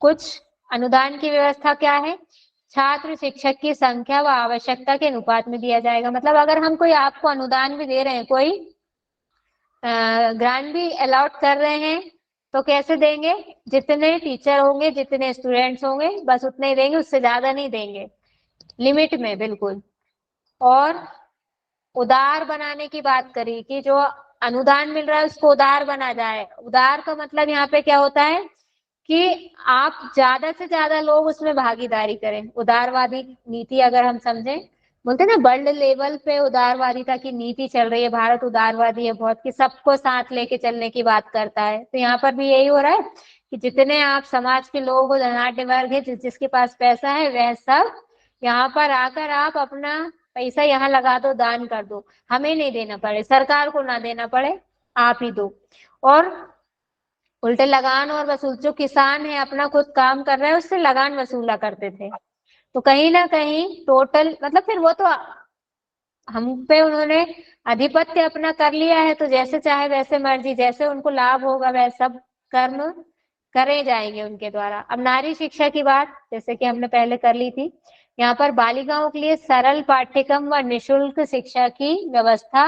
[SPEAKER 1] कुछ अनुदान की व्यवस्था क्या है? छात्र शिक्षक की संख्या व आवश्यकता के अनुपात में दिया जाएगा। मतलब अगर हम कोई आपको अनुदान भी दे रहे हैं, कोई ग्रांट भी अलॉट कर रहे हैं, तो कैसे देंगे? जितने टीचर होंगे, जितने स्टूडेंट्स होंगे, बस उतने ही देंगे, उससे ज्यादा नहीं देंगे, लिमिट में बिल्कुल। और उदार बनाने की बात करी कि जो अनुदान मिल रहा है उसको उदार बना जाए। उदार का मतलब यहाँ पे क्या होता है कि आप ज्यादा से ज्यादा लोग उसमें भागीदारी करें। उदारवादी नीति अगर हम समझें, बोलते हैं ना वर्ल्ड लेवल पे उदारवादिता की नीति चल रही है, भारत उदारवादी है बहुत, कि सबको साथ लेके चलने की बात करता है। तो यहाँ पर भी यही हो रहा है कि जितने आप समाज के लोग हो, धनाढ्य वर्ग है, जिसके पास पैसा है, वह सब यहाँ पर आकर आप अपना पैसा यहाँ लगा दो, दान कर दो, हमें नहीं देना पड़े, सरकार को ना देना पड़े, आप ही दो। और उल्टे लगान और वसूल, जो किसान है अपना खुद काम कर रहा है उससे लगान वसूला करते थे। तो कहीं ना कहीं टोटल मतलब फिर वो तो हम पे उन्होंने आधिपत्य अपना कर लिया है, तो जैसे चाहे वैसे मर्जी, जैसे उनको लाभ होगा वह सब कर्म करे जाएंगे उनके द्वारा। अब नारी शिक्षा की बात जैसे कि हमने पहले कर ली थी, यहाँ पर बालिकाओं के लिए सरल पाठ्यक्रम व निशुल्क शिक्षा की व्यवस्था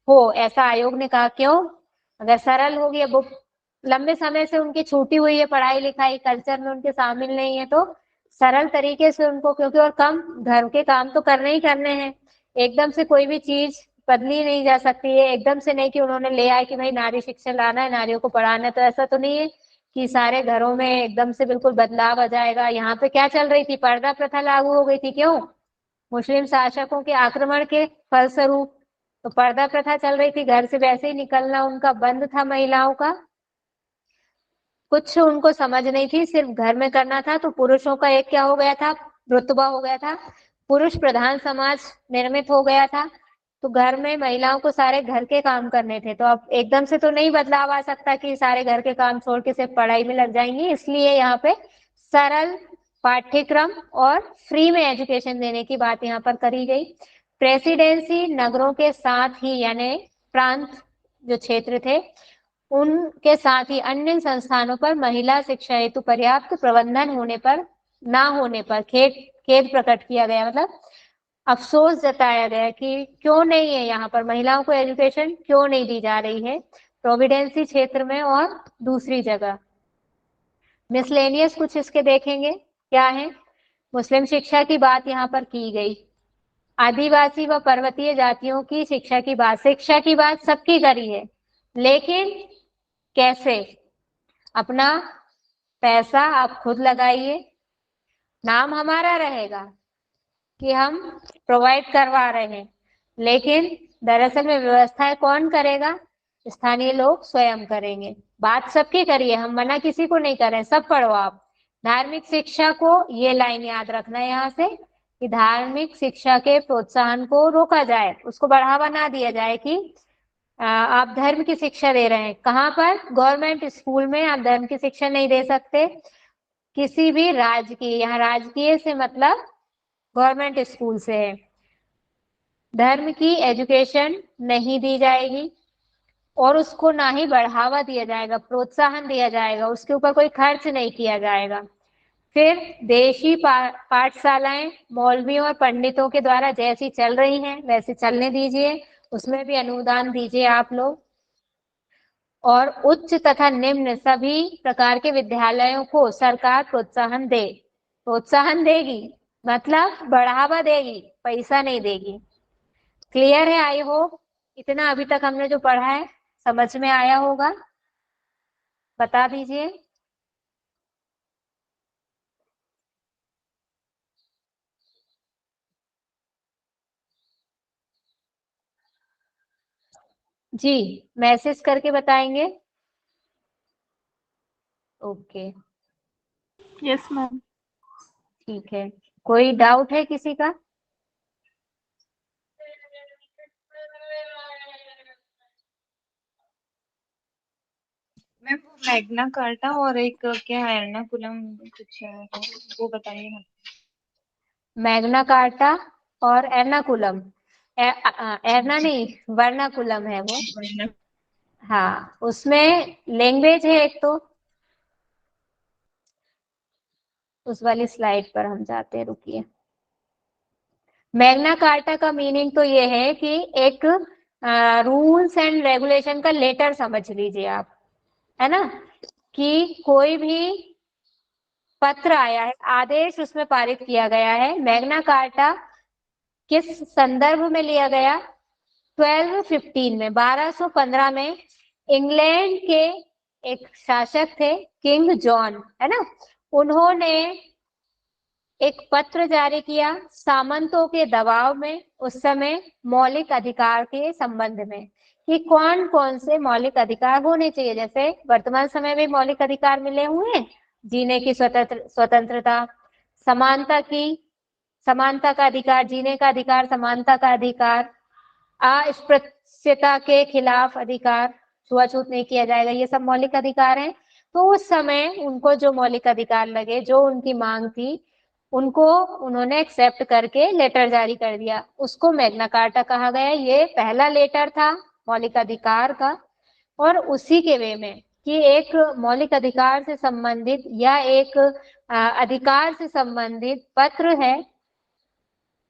[SPEAKER 1] हो, ऐसा आयोग ने कहा। क्यों? अगर सरल होगी, अब लंबे समय से उनकी छूटी हुई है, पढ़ाई लिखाई कल्चर में उनके शामिल नहीं है, तो सरल तरीके से उनको, क्योंकि और कम घर के काम तो करने ही करने हैं, एकदम से कोई भी चीज बदली नहीं जा सकती है। एकदम से नहीं कि उन्होंने ले आए कि भाई नारी शिक्षा लाना है, नारियों को पढ़ाना है, तो ऐसा तो नहीं है कि सारे घरों में एकदम से बिल्कुल बदलाव आ जाएगा। यहाँ पे क्या चल रही थी? पर्दा प्रथा लागू हो गई थी। क्यों? मुस्लिम शासकों के आक्रमण के फलस्वरूप तो पर्दा प्रथा चल रही थी, घर से वैसे ही निकलना उनका बंद था महिलाओं का। कुछ उनको समझ नहीं थी, सिर्फ घर में करना था। तो पुरुषों का एक क्या हो गया था? रुतबा हो गया था, पुरुष प्रधान समाज निर्मित हो गया था। तो घर में महिलाओं को सारे घर के काम करने थे। तो अब एकदम से तो नहीं बदलाव आ सकता कि सारे घर के काम छोड़ के सिर्फ पढ़ाई में लग जाएंगी। इसलिए यहाँ पे सरल पाठ्यक्रम और फ्री में एजुकेशन देने की बात यहाँ पर करी गई। प्रेसिडेंसी नगरों के साथ ही, यानी प्रांत जो क्षेत्र थे, उनके साथ ही अन्य संस्थानों पर महिला शिक्षा हेतु पर्याप्त प्रबंधन होने पर, ना होने पर खेद प्रकट किया गया। मतलब अफसोस जताया गया कि क्यों नहीं है यहाँ पर महिलाओं को एजुकेशन, क्यों नहीं दी जा रही है प्रोविडेंसी क्षेत्र में और दूसरी जगह। मिसलेनियस कुछ इसके देखेंगे क्या है। मुस्लिम शिक्षा की बात यहाँ पर की गई, आदिवासी व पर्वतीय जातियों की शिक्षा की बात सबकी करी है, लेकिन कैसे? अपना पैसा आप खुद लगाइए, नाम हमारा रहेगा कि हम प्रोवाइड करवा रहे हैं, लेकिन दरअसल में व्यवस्थाएं कौन करेगा? स्थानीय लोग स्वयं करेंगे। बात सबकी करिए, हम मना किसी को नहीं कर रहे हैं, सब पढ़ो आप। धार्मिक शिक्षा को, ये लाइन याद रखना है यहाँ से, कि धार्मिक शिक्षा के प्रोत्साहन को रोका जाए, उसको बढ़ावा ना दिया जाए कि आप धर्म की शिक्षा दे रहे हैं। कहाँ पर? गवर्नमेंट स्कूल में आप धर्म की शिक्षा नहीं दे सकते, किसी भी राजकीय, यहाँ राजकीय से मतलब गवर्नमेंट स्कूल से है, धर्म की एजुकेशन नहीं दी जाएगी और उसको ना ही बढ़ावा दिया जाएगा, प्रोत्साहन दिया जाएगा, उसके ऊपर कोई खर्च नहीं किया जाएगा। फिर देशी पाठशालाएं मौलवियों और पंडितों के द्वारा जैसी चल रही हैं वैसे चलने दीजिए, उसमें भी अनुदान दीजिए आप लोग। और उच्च तथा निम्न सभी प्रकार के विद्यालयों को सरकार प्रोत्साहन दे, प्रोत्साहन देगी मतलब बढ़ावा देगी, पैसा नहीं देगी। क्लियर है? आई होप इतना अभी तक हमने जो पढ़ा है समझ में आया होगा, बता दीजिए। जी, मैसेज करके बताएंगे। Okay,
[SPEAKER 5] yes ma'am.
[SPEAKER 1] ठीक है। कोई डाउट है किसी का?
[SPEAKER 4] मैम वो मैग्ना कार्टा और एक क्या है एर्नाकुलम कुछ है, वो बताइए ना।
[SPEAKER 1] मैग्ना कार्टा और एर्नाकुलम। एरना नहीं, वर्नाकुलम है वो। हाँ, उसमें लैंग्वेज है एक तो। उस वाली स्लाइड पर हम जाते हैं, रुकिए। मैग्ना कार्टा का मीनिंग तो ये है कि एक रूल्स एंड रेगुलेशन का लेटर समझ लीजिए आप, है ना, कि कोई भी पत्र आया है, आदेश उसमें पारित किया गया है। मैग्ना कार्टा किस संदर्भ में लिया गया? 1215 में, 1215 में इंग्लैंड के एक शासक थे किंग जॉन, है ना, उन्होंने एक पत्र जारी किया सामंतों के दबाव में, उस समय मौलिक अधिकार के संबंध में, कि कौन कौन से मौलिक अधिकार होने चाहिए। जैसे वर्तमान समय में मौलिक अधिकार मिले हुए हैं, जीने की स्वतंत्रता, समानता का अधिकार, जीने का अधिकार, समानता का अधिकार, अस्पृश्यता के खिलाफ अधिकार, छुआछूत नहीं किया जाएगा, ये सब मौलिक अधिकार हैं। तो उस समय उनको जो मौलिक अधिकार लगे, जो उनकी मांग थी, उनको उन्होंने एक्सेप्ट करके लेटर जारी कर दिया, उसको मैग्ना कार्टा कहा गया। ये पहला लेटर था मौलिक अधिकार का, और उसी के वे में कि एक मौलिक अधिकार से संबंधित या एक अधिकार से संबंधित पत्र है,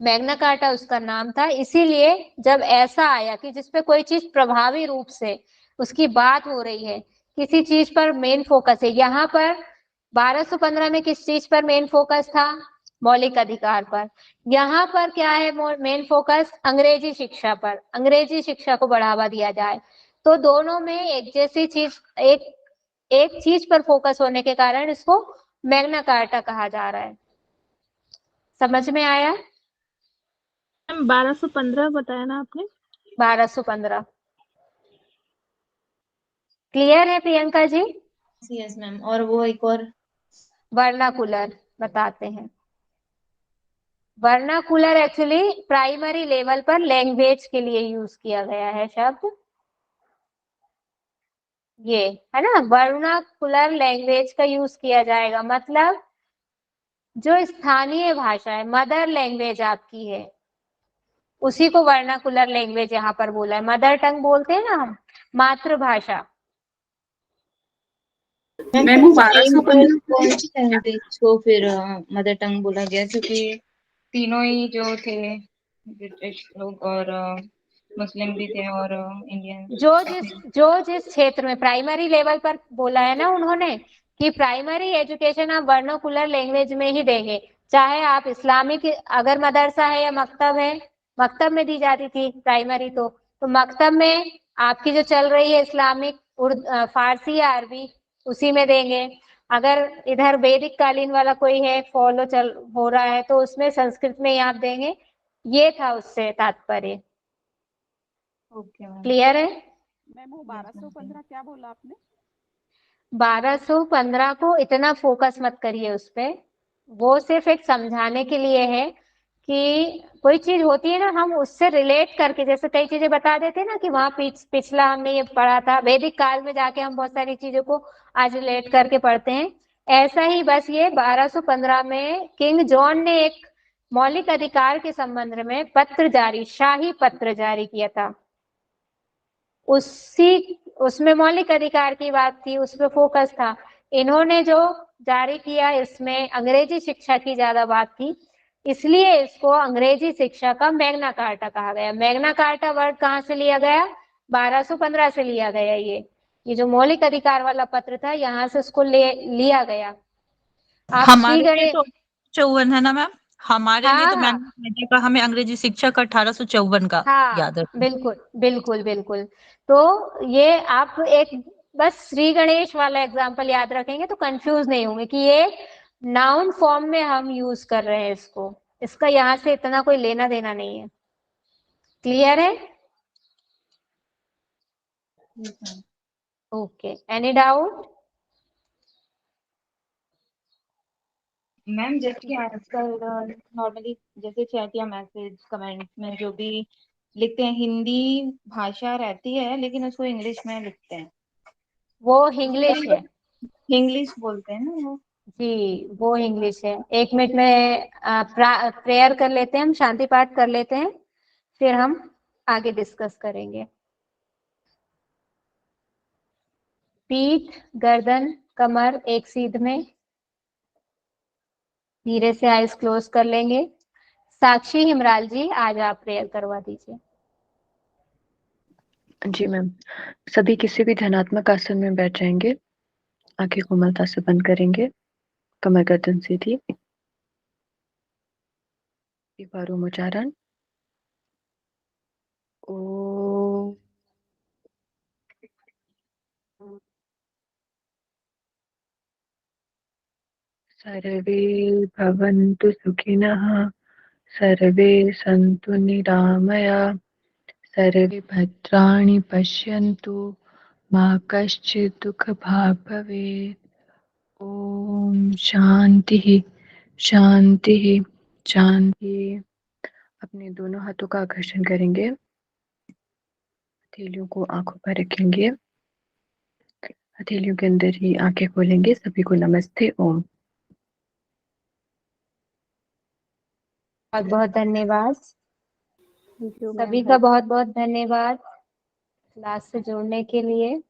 [SPEAKER 1] मैग्ना कार्टा उसका नाम था। इसीलिए जब ऐसा आया कि जिसपे कोई चीज प्रभावी रूप से उसकी बात हो रही है, किसी चीज पर मेन फोकस है, यहाँ पर 1215 में किस चीज पर मेन फोकस था? मौलिक अधिकार पर। यहाँ पर क्या है मेन फोकस? अंग्रेजी शिक्षा पर, अंग्रेजी शिक्षा को बढ़ावा दिया जाए। तो दोनों में एक जैसी चीज, एक चीज पर फोकस होने के कारण इसको मैग्ना कार्टा कहा जा रहा है। समझ में आया?
[SPEAKER 5] मैम 1215 बताया ना आपने?
[SPEAKER 1] 1215 क्लियर है प्रियंका जी?
[SPEAKER 4] Yes ma'am. और वो एक और
[SPEAKER 1] वर्नाकुलर बताते हैं। वर्नाकुलर एक्चुअली प्राइमरी लेवल पर लैंग्वेज के लिए यूज किया गया है शब्द, ये है ना, वर्नाकुलर लैंग्वेज का यूज किया जाएगा, मतलब जो स्थानीय भाषा है, मदर लैंग्वेज आपकी है, उसी को वर्नाकुलर लैंग्वेज यहाँ पर बोला है। मदर टंग बोलते हैं ना हम, मातृभाषा।
[SPEAKER 4] मैम वो 1215 कौन सी लैंग्वेज को फिर मदर टंग बोला गया? क्योंकि तीनों ही जो थे ब्रिटिश लोग और मुस्लिम भी थे और इंडियन
[SPEAKER 1] जो जिस क्षेत्र में प्राइमरी लेवल पर बोला है ना उन्होंने कि प्राइमरी एजुकेशन आप वर्नाकुलर लैंग्वेज में ही देंगे, चाहे आप इस्लामिक अगर मदरसा है या मकतब है, मकतब में दी जाती थी प्राइमरी, तो मकतब में आपकी जो चल रही है इस्लामिक फारसी या अरबी, उसी में देंगे। अगर इधर वैदिक कालीन वाला कोई है, फॉलो चल हो रहा है, तो उसमें संस्कृत में ही आप देंगे। ये था उससे तात्पर्य।
[SPEAKER 4] Okay ma'am.
[SPEAKER 1] क्लियर है?
[SPEAKER 5] मैम वो 1215 क्या बोला आपने?
[SPEAKER 1] 1215 को इतना फोकस मत करिए उस पे, वो सिर्फ एक समझाने के लिए है कि कोई चीज होती है ना, हम उससे रिलेट करके, जैसे कई चीजें बता देते हैं ना कि वहां पिछला हमने ये पढ़ा था, वैदिक काल में जाके हम बहुत सारी चीजों को आज रिलेट करके पढ़ते हैं। ऐसा ही बस ये 1215 में किंग जॉन ने एक मौलिक अधिकार के संबंध में पत्र जारी, शाही पत्र जारी किया था। उसमें मौलिक अधिकार की बात थी, उस पर फोकस था। इन्होंने जो जारी किया इसमें अंग्रेजी शिक्षा की ज्यादा बात थी, इसलिए इसको अंग्रेजी शिक्षा का मैग्ना कार्टा कहा गया। मैग्ना कार्टा वर्ड कहाँ से लिया गया? 1215 से लिया गया। ये जो मौलिक अधिकार वाला पत्र था, यहाँ से उसको लिया गया। आप
[SPEAKER 2] हमारे
[SPEAKER 1] श्री
[SPEAKER 2] लिए तो 54 है ना मैम? हमारे लिए तो
[SPEAKER 1] हाँ
[SPEAKER 2] मैम का हमें अंग्रेजी शिक्षा का 1854 का याद है।
[SPEAKER 1] बिल्कुल बिल्कुल बिल्कुल। तो ये आप एक बस श्री गणेश वाला एग्जांपल याद रखेंगे तो कंफ्यूज नहीं होंगे कि ये नाउन फॉर्म में हम यूज कर रहे हैं इसको, इसका यहाँ से इतना कोई लेना देना नहीं है। क्लियर है? Okay, any doubt?
[SPEAKER 4] मैम जैसे कि आजकल नॉर्मली जैसे चैट या मैसेज कमेंट्स में जो भी लिखते हैं, हिंदी भाषा रहती है लेकिन उसको इंग्लिश में लिखते हैं,
[SPEAKER 1] वो इंग्लिश है
[SPEAKER 4] इंग्लिश बोलते हैं ना वो।
[SPEAKER 1] जी, वो इंग्लिश है। एक मिनट में प्रेयर कर लेते हैं, हम शांति पाठ कर लेते हैं, फिर हम आगे डिस्कस करेंगे। पीठ, गर्दन, कमर एक सीध में। धीरे से आइज क्लोज कर लेंगे। साक्षी हिमराल जी, आज आप प्रेयर करवा दीजिए।
[SPEAKER 6] जी मैम, सभी किसी भी ध्यानात्मक आसन में बैठ जाएंगे। आंखें कोमलता से बंद करेंगे। कमर गर्दन सीधी। एक बार ओम उच्चारण। ओ सर्वे भवन्तु सुखिनः, सर्वे सन्तु निरामया, सर्वे भद्राणि पश्यन्तु, मा कश्चित् दुःखभाग् भवेत्। ओम शांति शांति शांति। अपने दोनों हाथों का आकर्षण करेंगे। हथेलियों को आंखों पर रखेंगे। हथेलियों के अंदर ही आंखें खोलेंगे। सभी को नमस्ते ओम।
[SPEAKER 1] बहुत बहुत धन्यवाद।
[SPEAKER 3] थैंक यू
[SPEAKER 1] सभी
[SPEAKER 3] मैम।
[SPEAKER 1] का बहुत बहुत धन्यवाद क्लास से जुड़ने के लिए।